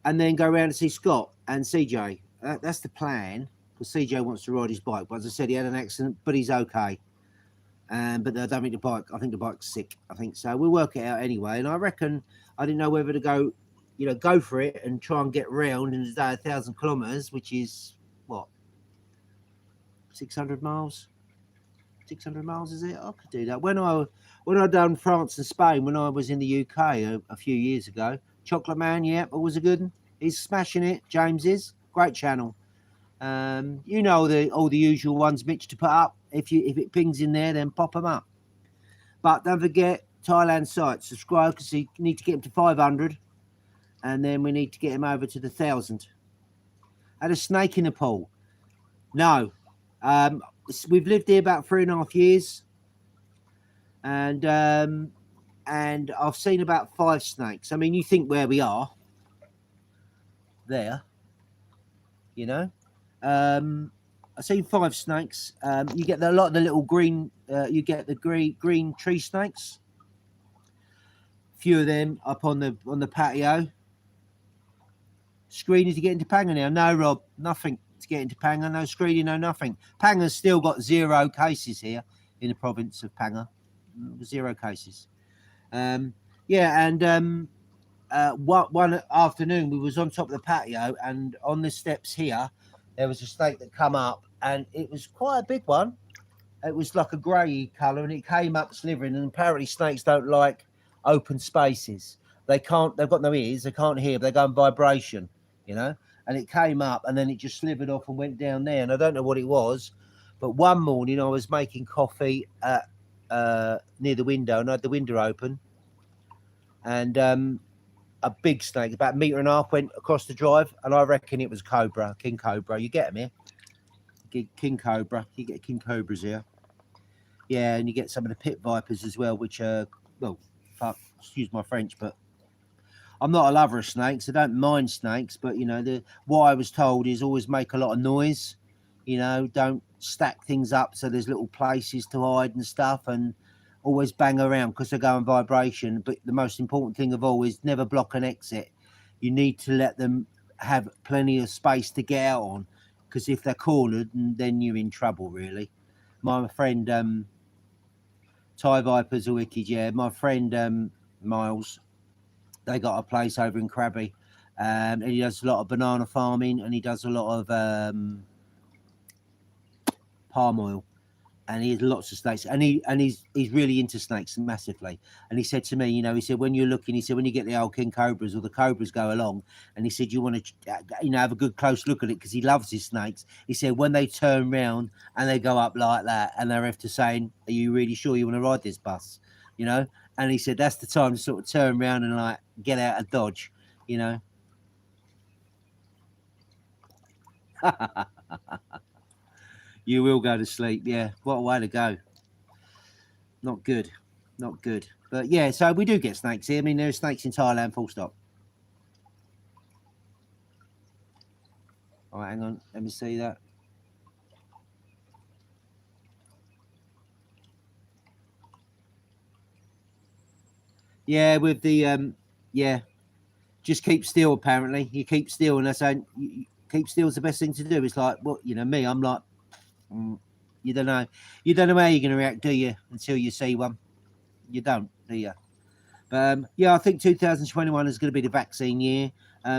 then go around and see Scott and CJ. That's the plan, because CJ wants to ride his bike. But as I said, he had an accident, but he's okay. But I don't think I think the bike's sick. I think so. We'll work it out anyway. And I reckon, I didn't know whether to go, go for it and try and get round in a day 1,000 kilometres, which is what? 600 miles. 600 miles, is it? I could do that. When I done France and Spain, when I was in the UK a few years ago, Chocolate Man, yeah, always a good one. He's smashing it. James is. Great channel. All the usual ones, Mitch, to put up. If it pings in there, then pop them up. But don't forget Thailand site. Subscribe, because you need to get him to 500, and then we need to get him over to the 1,000. Had a snake in the pool? No. We've lived here about 3.5 years, and I've seen about 5 snakes. I mean, you think where we are there, you know. I've seen 5 snakes. You get a lot of the little green. You get the green tree snakes. Few of them up on the patio. Screening to get into Panga now? No, Rob, nothing to get into Panga. No screening, no nothing. Panga's still got 0 cases here in the province of Panga. 0 cases. Yeah, and one afternoon we was on top of the patio, and on the steps here there was a snake that come up, and it was quite a big one. It was like a grey colour, and it came up slithering. And apparently snakes don't like open spaces. They've got no ears, they can't hear, but they go in vibration, you know. And it came up, and then it just slithered off and went down there. And I don't know what it was, but one morning I was making coffee at near the window, and I had the window open, and a big snake, about 1.5 meters, went across the drive, and I reckon it was cobra, king cobra. You get them here, king cobra. You get king cobras here, yeah, and you get some of the pit vipers as well, which are, well, fuck, excuse my French, but I'm not a lover of snakes. I don't mind snakes, but you know, what I was told is always make a lot of noise. You know, don't stack things up so there's little places to hide and stuff, and always bang around because they go in vibration. But the most important thing of all is never block an exit. You need to let them have plenty of space to get out on, because if they're cornered, then you're in trouble, really. My friend, Thai vipers are wicked, yeah. My friend Miles, they got a place over in Krabi, and he does a lot of banana farming, and he does a lot of palm oil, and he has lots of snakes, and he's really into snakes massively. And he said to me, you know, he said, when you're looking, he said, when you get the old king cobras or the cobras go along, and he said, you want to, you know, have a good close look at it, because he loves his snakes. He said, when they turn round and they go up like that, and they're after saying, are you really sure you want to ride this bus, you know? And he said, that's the time to sort of turn around and like get out of dodge, you know. You will go to sleep, yeah. What a way to go. Not good, not good. But yeah, so we do get snakes here. I mean, there are snakes in Thailand, full stop. All right, hang on, let me see that. Yeah, with the yeah, just keep still. Apparently, you keep still, and they're saying keep still is the best thing to do. It's like, well, you know, me, I'm like, you don't know how you're going to react, do you? Until you see one, you don't, do you? But yeah, I think 2021 is going to be the vaccine year.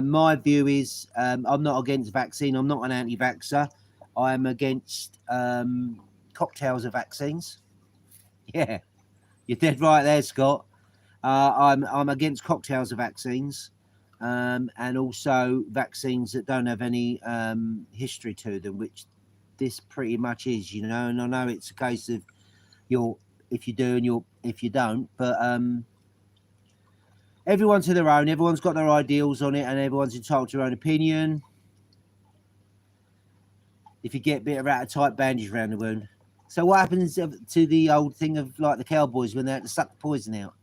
My view is, I'm not against vaccine. I'm not an anti-vaxxer. I am against cocktails of vaccines. Yeah, you're dead right there, Scott. I'm against cocktails of vaccines, and also vaccines that don't have any history to them, which this pretty much is, you know. And I know it's a case of if you do and if you don't, but everyone's to their own. Everyone's got their ideals on it, and everyone's entitled to their own opinion. If you get a bit of rat-a-tight bandage around the wound. So what happens to the old thing of like the cowboys when they had to suck the poison out?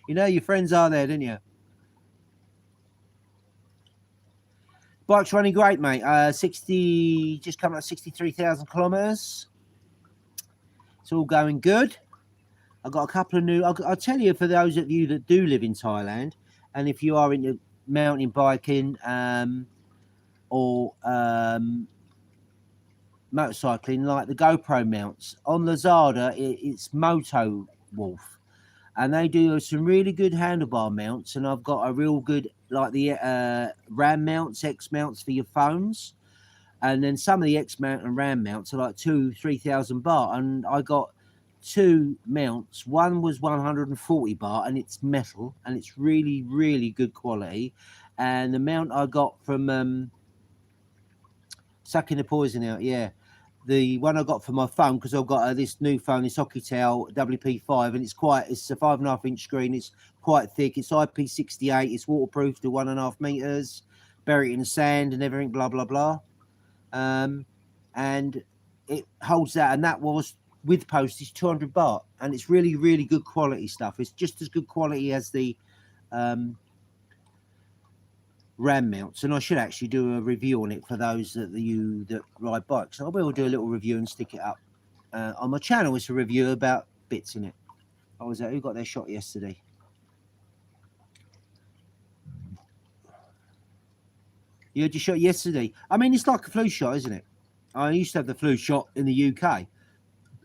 You know, your friends are there, didn't you? Bike's running great, mate. 60, just coming up 63,000 kilometers. It's all going good. I've got a couple of new. I'll tell you, for those of you that do live in Thailand, and if you are into mountain biking or motorcycling, like the GoPro mounts on Lazada, it's Moto Wolf, and they do some really good handlebar mounts. And I've got a real good, like the RAM mounts, X mounts for your phones, and then some of the X mount and RAM mounts are like 2,000-3,000 baht, and I got 2 mounts. One was 140 baht, and it's metal, and it's really, really good quality. And the mount I got from sucking the poison out, yeah. The one I got for my phone, because I've got this new phone, this Hokitel WP5, and it's a 5.5-inch screen. It's quite thick. It's IP68. It's waterproof to 1.5 meters. bury it in the sand and everything, blah blah blah. And it holds that, and that was with postage 200 baht, and it's really really good quality stuff. It's just as good quality as the RAM mounts, and I should actually do a review on it for those that ride bikes. I will do a little review and stick it up on my channel. It's a review about bits in it. I was who got their shot yesterday? You had your shot yesterday. I mean, it's like a flu shot, isn't it? I used to have the flu shot in the UK,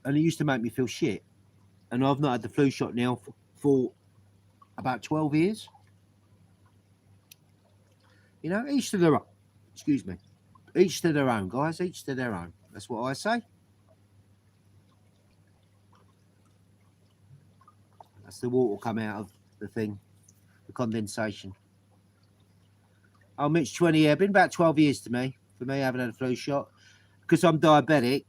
and it used to make me feel shit. And I've not had the flu shot now for about 12 years. You know, each to their own. Excuse me. Each to their own, guys. Each to their own. That's what I say. That's the water come out of the thing, the condensation. Oh, Mitch, 20 years. Been about 12 years to me. For me, I haven't had a flu shot. Because I'm diabetic,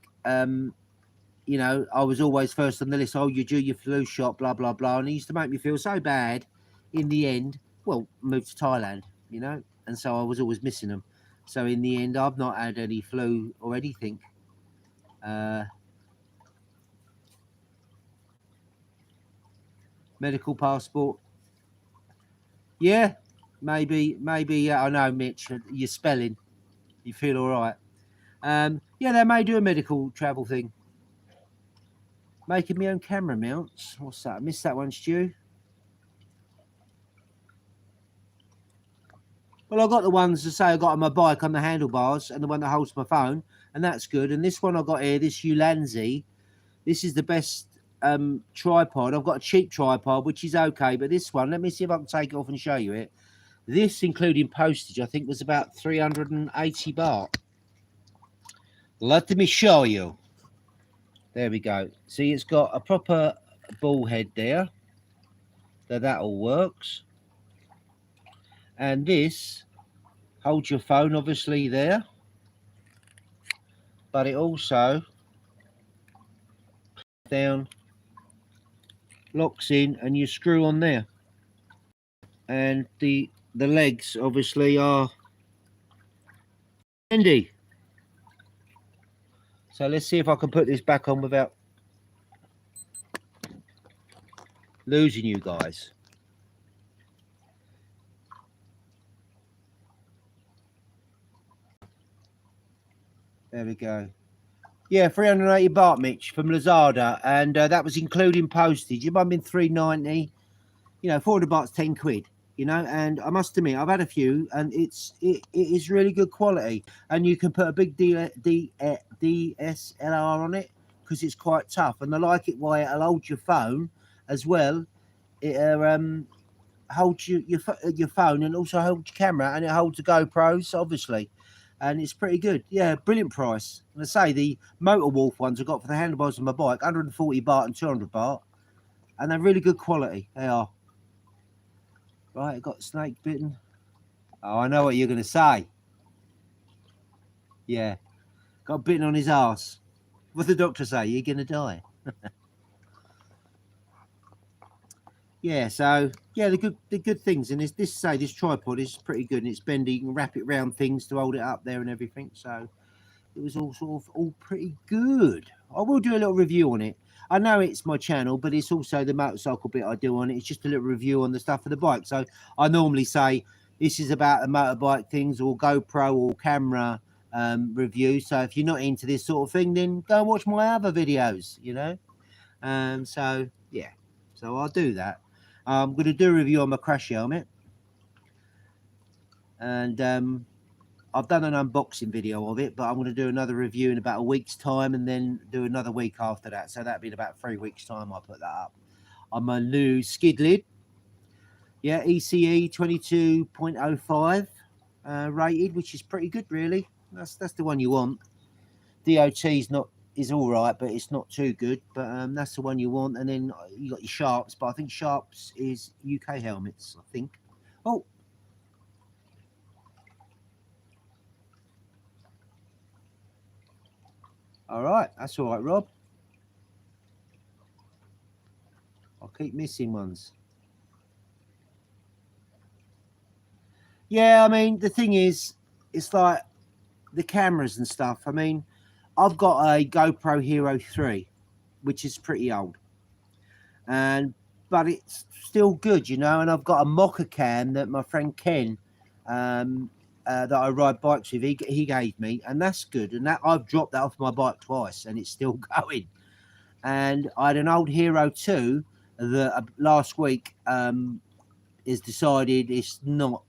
you know, I was always first on the list. Oh, you do your flu shot, blah, blah, blah. And it used to make me feel so bad. In the end, well, moved to Thailand, you know, and so I was always missing them. So in the end, I've not had any flu or anything. Medical passport. Yeah, maybe. I know, Mitch, you're spelling. You feel all right. Yeah, they may do a medical travel thing. Making my own camera mounts. What's that? I missed that one, Stu. Well, I got the ones to say I got on my bike on the handlebars and the one that holds my phone, and that's good. And this one I got here, this Ulanzi, this is the best tripod. I've got a cheap tripod, which is okay, but this one, let me see if I can take it off and show you it. This, including postage, I think was about 380 baht. Let me show you. There we go. See, it's got a proper ball head there. That all works. And this holds your phone, obviously, there. But it also down, locks in, and you screw on there. And the legs, obviously, are handy. So let's see if I can put this back on without losing you guys. There we go. Yeah, 380 baht, Mitch, from Lazada, and that was including postage. It might have been 390. You know, 400 baht's 10 quid. You know, and I must admit, I've had a few, and it is really good quality. And you can put a big DSLR on it because it's quite tough. And I like it why it'll hold your phone as well. It holds your phone and also holds your camera, and it holds the GoPros, obviously. And it's pretty good. Yeah, brilliant price. And I say the Motor Wolf ones I got for the handlebars of my bike, 140 baht and 200 baht, and they're really good quality. They are. Right, got snake bitten. Oh, I know what you're going to say. Yeah, got bitten on his ass. What did the doctor say? You're going to die. Yeah, so yeah, the good things, and this tripod is pretty good, and it's bendy. You can wrap it around things to hold it up there and everything. So it was all sort of all pretty good. I will do a little review on it. I know it's my channel, but it's also the motorcycle bit I do on it. It's just a little review on the stuff for the bike. So I normally say this is about the motorbike things or GoPro or camera review. So if you're not into this sort of thing, then go and watch my other videos, you know. So yeah, so I'll do that. I'm going to do a review on my crash helmet, and I've done an unboxing video of it, but I'm going to do another review in about a week's time, and then do another week after that. So that'll be in about 3 weeks' time. I'll put that up on my new skid lid. Yeah, ECE 22.05 rated, which is pretty good, really. That's the one you want. DOT is all right, but it's not too good. But that's the one you want. And then you got your Sharps, but I think Sharps is UK helmets, I think. Oh. All right, that's all right, Rob. I'll keep missing ones. Yeah, I mean, the thing is, it's like the cameras and stuff. I mean, I've got a GoPro Hero 3, which is pretty old, and but it's still good, you know. And I've got a Mocha cam that my friend Ken, that I ride bikes with, he gave me, and that's good. And that I've dropped that off my bike twice, and it's still going. And I had an old Hero 2 that last week is decided it's not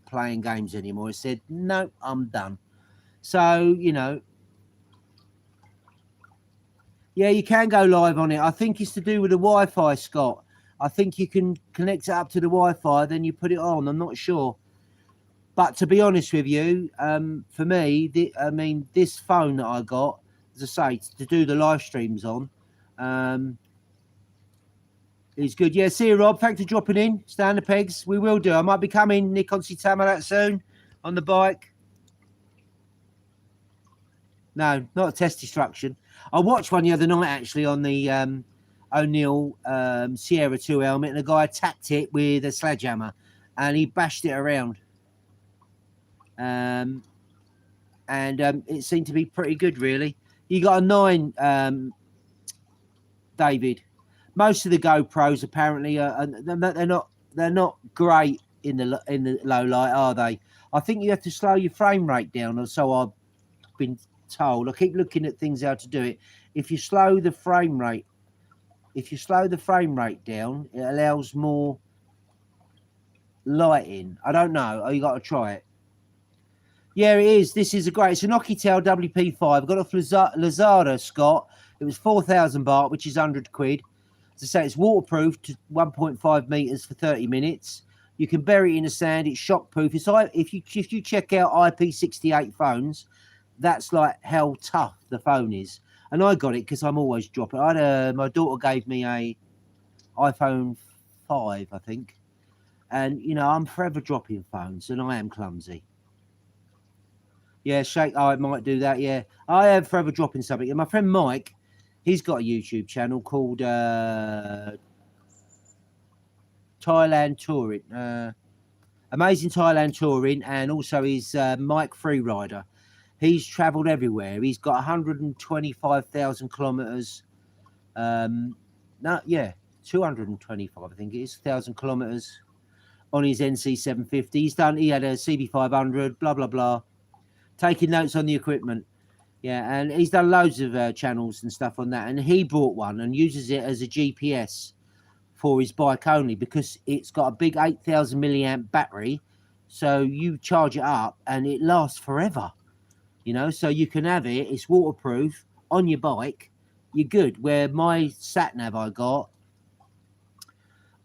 playing games anymore. It said, no, I'm done. So, you know, yeah, you can go live on it. I think it's to do with the Wi-Fi, Scott. I think you can connect it up to the Wi-Fi, then you put it on. I'm not sure. But to be honest with you, for me, this phone that I got, as I say, to do the live streams on, is good. Yeah, see you, Rob. Thanks for dropping in. Stand the pegs. We will do. I might be coming, Nick, on Sitamarat soon on the bike. No, not a test destruction. I watched one the other night actually on the O'Neill Sierra 2 helmet, and a guy attacked it with a sledgehammer and he bashed it around. And it seemed to be pretty good, really. You got a 9, David. Most of the GoPros apparently they're not great in the low light, are they? I think you have to slow your frame rate down, or so I've been told. I keep looking at things how to do it. If you slow the frame rate down, it allows more lighting. I don't know. Oh, you got to try it. Yeah, it is. This is it's a Nokitel WP5. Got off Lazada, Scott. It was 4,000 baht, which is 100 quid. As I say, it's waterproof to 1.5 meters for 30 minutes. You can bury it in the sand. It's shockproof. If you check out IP68 phones, that's like how tough the phone is. And I got it because I'm always dropping. My daughter gave me a iPhone 5, I think. And, you know, I'm forever dropping phones and I am clumsy. Yeah, Shake, I might do that, yeah. I am forever dropping something. And my friend Mike, he's got a YouTube channel called Thailand Touring. Amazing Thailand Touring, and also he's Mike Freerider. He's travelled everywhere. He's got 125,000 kilometres. 225, I think it is, 1,000 kilometres on his NC 750. He had a CB500, blah, blah, blah. Taking notes on the equipment. Yeah, and he's done loads of channels and stuff on that. And he bought one and uses it as a GPS for his bike only because it's got a big 8,000 milliamp battery. So you charge it up and it lasts forever. You know, so you can have it. It's waterproof on your bike. You're good. Where my sat nav I've got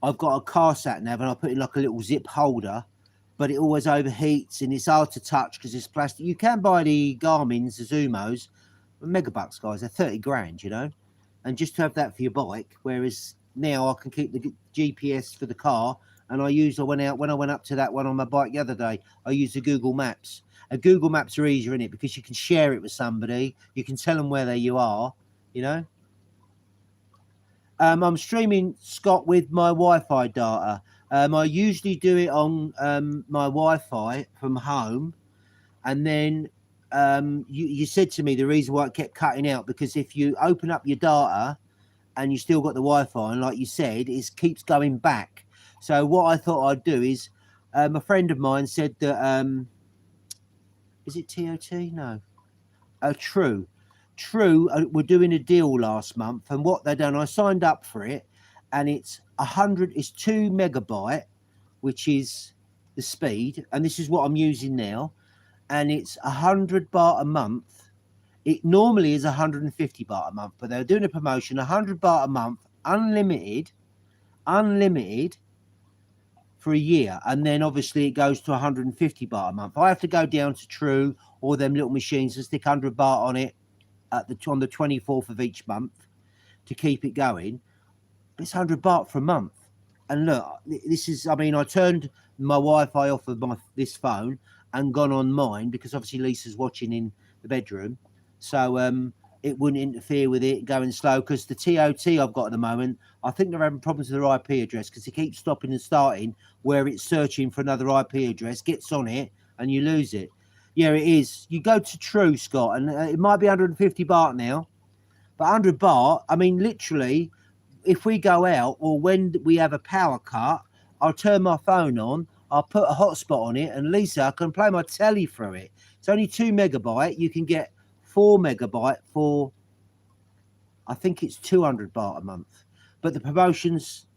a car sat nav and I put it in like a little zip holder, but it always overheats and it's hard to touch because it's plastic. You can buy the Garmin's, the Zumos, megabucks, guys. They're 30 grand, you know, and just to have that for your bike. Whereas now I can keep the GPS for the car, and when I went up to that one on my bike the other day, I used the Google Maps. Google Maps are easier in it because you can share it with somebody. You can tell them where you are, you know. I'm streaming, Scott, with my Wi-Fi data. I usually do it on my Wi-Fi from home. And then you said to me the reason why it kept cutting out, because if you open up your data and you still got the Wi-Fi, and like you said, it keeps going back. So what I thought I'd do is, a friend of mine said that, is it TOT? No. True. We're doing a deal last month, and what they done, I signed up for it, and it's 2 megabyte, which is the speed, and this is what I'm using now, and it's 100 baht a month. It normally is 150 baht a month, but they're doing a promotion, 100 baht a month, unlimited for a year, and then obviously it goes to 150 baht a month. I have to go down to True or them little machines and stick 100 baht on it on the 24th of each month to keep it going. But it's 100 baht for a month. And look, I turned my Wi-Fi off of this phone and gone on mine because obviously Lisa's watching in the bedroom. So it wouldn't interfere with it going slow, because the TOT I've got at the moment, I think they're having problems with their IP address because it keeps stopping and starting where it's searching for another IP address, gets on it, and you lose it. Yeah, it is. You go to True, Scott, and it might be 150 baht now, but 100 baht, I mean, literally, if we go out or when we have a power cut, I'll turn my phone on, I'll put a hotspot on it, and Lisa can play my telly through it. It's only 2 megabyte. You can get 4 megabyte for, I think it's 200 baht a month. But the promotion's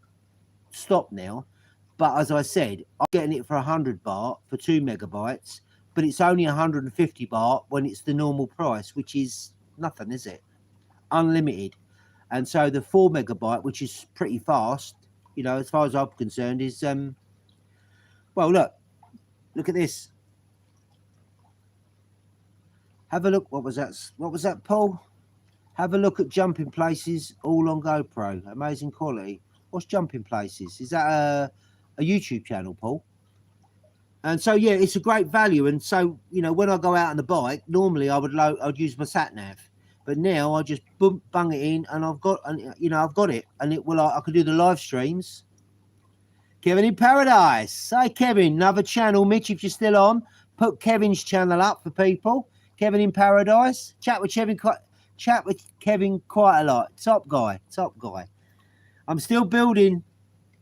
stopped now. But as I said, I'm getting it for 100 baht for 2 megabytes, but it's only 150 baht when it's the normal price, which is nothing, is it? Unlimited. And so the 4 megabyte, which is pretty fast, you know, as far as I'm concerned, is well, look at this. Have a look. What was that, Paul? Have a look at Jumping Places, all on GoPro. Amazing quality. What's Jumping Places? Is that a YouTube channel, Paul? And so, yeah, it's a great value. And so, you know, when I go out on the bike, normally I'd use my sat nav, but now I just bung it in, and I've got it, and it will. I can do the live streams. Kevin in Paradise. Hi, Kevin. Another channel, Mitch. If you're still on, put Kevin's channel up for people. Kevin in Paradise. Chat with Kevin quite a lot. Top guy. I'm still building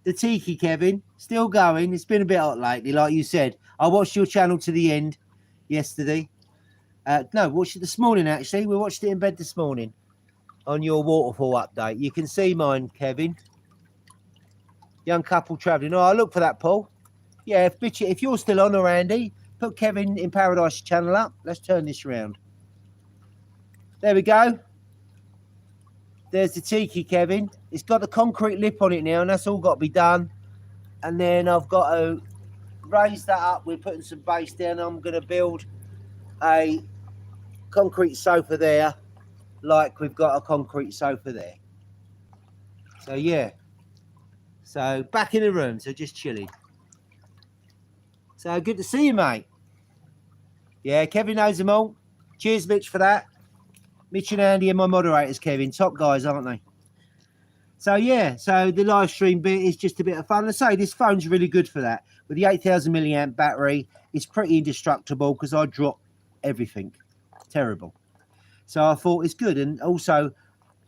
the Tiki, Kevin. Still going. It's been a bit hot lately, like you said. I watched your channel to the end yesterday. No, watched it this morning, actually. We watched it in bed this morning on your waterfall update. You can see mine, Kevin. Young couple travelling. Oh, I'll look for that, Paul. Yeah, if you're still on, or Andy, put Kevin in Paradise channel up. Let's turn this around. There we go. There's the Tiki, Kevin. It's got the concrete lip on it now, and that's all got to be done. And then I've got to raise that up. We're putting some base down. I'm going to build a concrete sofa there, like we've got a concrete sofa there. So, yeah. So, back in the room. So, just chilling. So, good to see you, mate. Yeah, Kevin knows them all. Cheers, Mitch, for that. Mitch and Andy are my moderators, Kevin. Top guys, aren't they? So, yeah. So, the live stream bit is just a bit of fun. I say, this phone's really good for that. With the 8,000 milliamp battery, it's pretty indestructible because I drop everything. Terrible. So, I thought it's good. And also,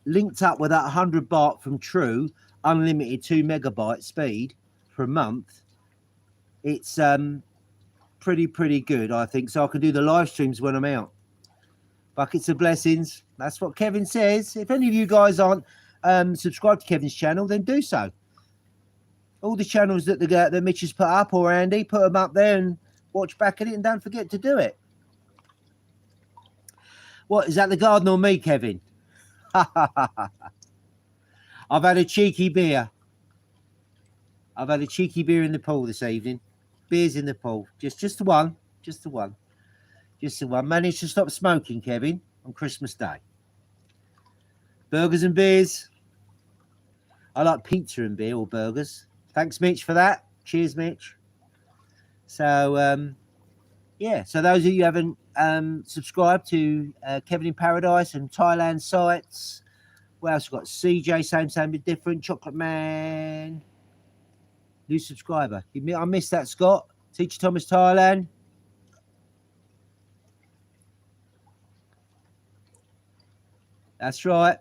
linked up with that 100 baht from True, unlimited 2 megabyte speed for a month, it's pretty good, I think. So I can do the live streams when I'm out. Buckets of blessings. That's what Kevin says. If any of you guys aren't subscribed to Kevin's channel, then do so. All the channels that Mitch has put up, or Andy, put them up there and watch back at it, and don't forget to do it. What, is that the garden or me, Kevin? I've had a cheeky beer. I've had a cheeky beer in the pool this evening. Beers in the pool. Just the one. Managed to stop smoking, Kevin, on Christmas Day. Burgers and beers. I like pizza and beer, or burgers. Thanks, Mitch, for that. Cheers, Mitch. So, yeah. So those of you who haven't subscribed to Kevin in Paradise and Thailand sites. What else? We've got CJ, same but different. Chocolate Man. New subscriber. I missed that, Scott. Teacher Thomas Thailand. That's right.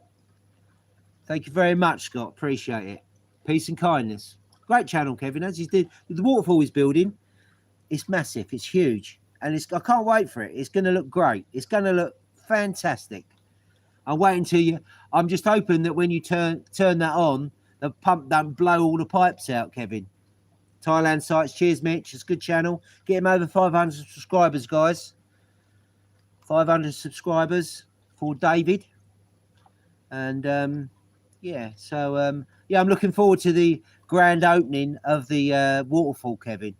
Thank you very much, Scott. Appreciate it. Peace and kindness. Great channel, Kevin. As he did, the waterfall he's building, it's massive. It's huge. And I can't wait for it. It's going to look great. It's going to look fantastic. I'm waiting till you. I'm just hoping that when you turn that on, the pump don't blow all the pipes out, Kevin. Thailand sites. Cheers, Mitch. It's a good channel. Get him over 500 subscribers, guys. 500 subscribers for David. And yeah, so yeah, I'm looking forward to the grand opening of the waterfall, Kevin.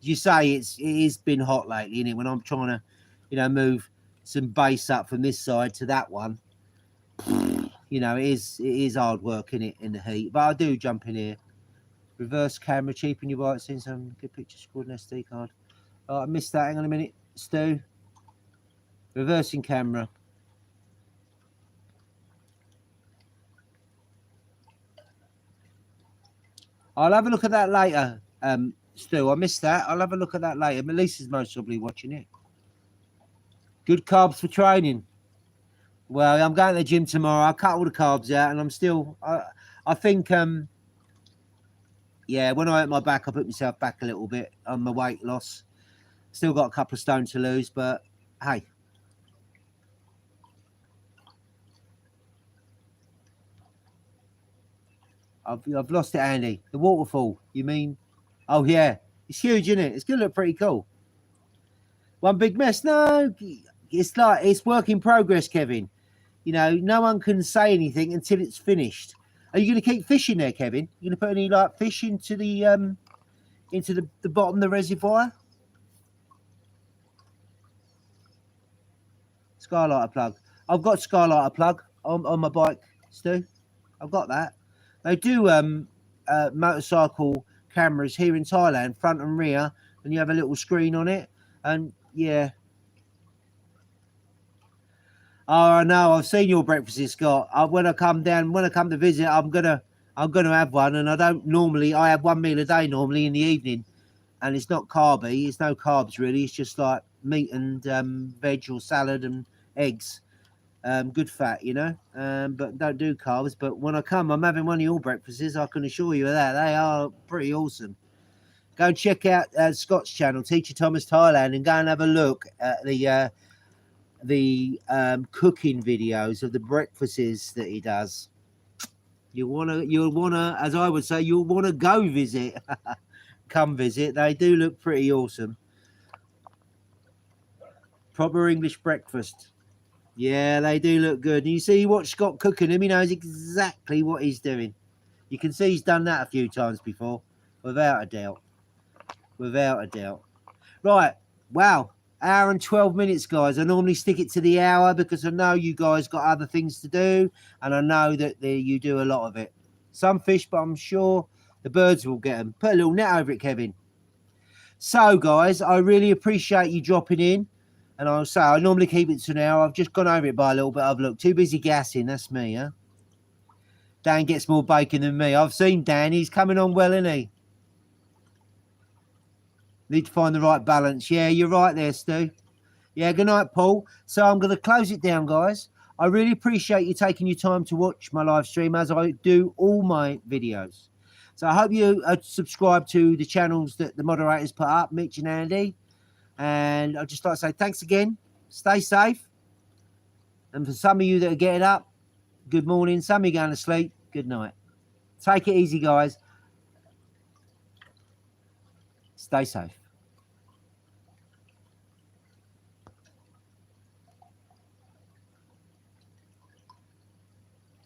As you say, it has been hot lately, isn't it? When I'm trying to, you know, move some base up from this side to that one, you know, it is hard work, isn't it, in the heat. But I do jump in here. Reverse camera, cheapen your bike, seen some good pictures, scored an SD card. Oh, I missed that. Hang on a minute, Stu. Reversing camera. I'll have a look at that later, Stu. I missed that. I'll have a look at that later. Melissa's most probably watching it. Good carbs for training. Well, I'm going to the gym tomorrow. I cut all the carbs out, and I'm still. I think. Yeah, when I hurt my back, I put myself back a little bit on my weight loss. Still got a couple of stone to lose, but hey. I've lost it, Andy. The waterfall. You mean? Oh yeah, it's huge, isn't it? It's gonna look pretty cool. One big mess. No, it's like it's work in progress, Kevin. You know, no one can say anything until it's finished. Are you going to keep fishing there, Kevin? You going to put any like fish into the bottom of the reservoir? Skylighter plug. I've got skylighter plug on my bike, Stu. I've got that. They do motorcycle cameras here in Thailand, front and rear, and you have a little screen on it. And yeah. Oh, I know. I've seen your breakfasts, Scott. When I come to visit, I'm gonna have one. And I don't normally. I have one meal a day normally in the evening, and it's not carby. It's no carbs really. It's just like meat and veg or salad and eggs. Good fat, you know. But don't do carbs. But when I come, I'm having one of your breakfasts. I can assure you of that. They are pretty awesome. Go and check out Scott's channel, Teacher Thomas Thailand, and go and have a look at the cooking videos of the breakfasts that he does. You'll wanna, as I would say, you'll wanna go visit. Come visit. They do look pretty awesome. Proper English breakfast. Yeah, they do look good. And you see, you watch Scott cooking him, he knows exactly what he's doing. You can see he's done that a few times before, without a doubt. Without a doubt. Right. Wow. Hour and 12 minutes, guys. I normally stick it to the hour because I know you guys got other things to do, and I know that you do a lot of it. Some fish, but I'm sure the birds will get them. Put a little net over it, Kevin. So, guys, I really appreciate you dropping in. And I'll say I normally keep it to an hour. I've just gone over it by a little bit. I've looked too busy gassing. That's me, huh? Dan gets more bacon than me. I've seen Dan. He's coming on well, isn't he? Need to find the right balance. Yeah, you're right there, Stu. Yeah, good night, Paul. So I'm going to close it down, guys. I really appreciate you taking your time to watch my live stream as I do all my videos. So I hope you subscribe to the channels that the moderators put up, Mitch and Andy. And I'd just like to say thanks again. Stay safe. And for some of you that are getting up, good morning. Some of you going to sleep, good night. Take it easy, guys. Stay safe.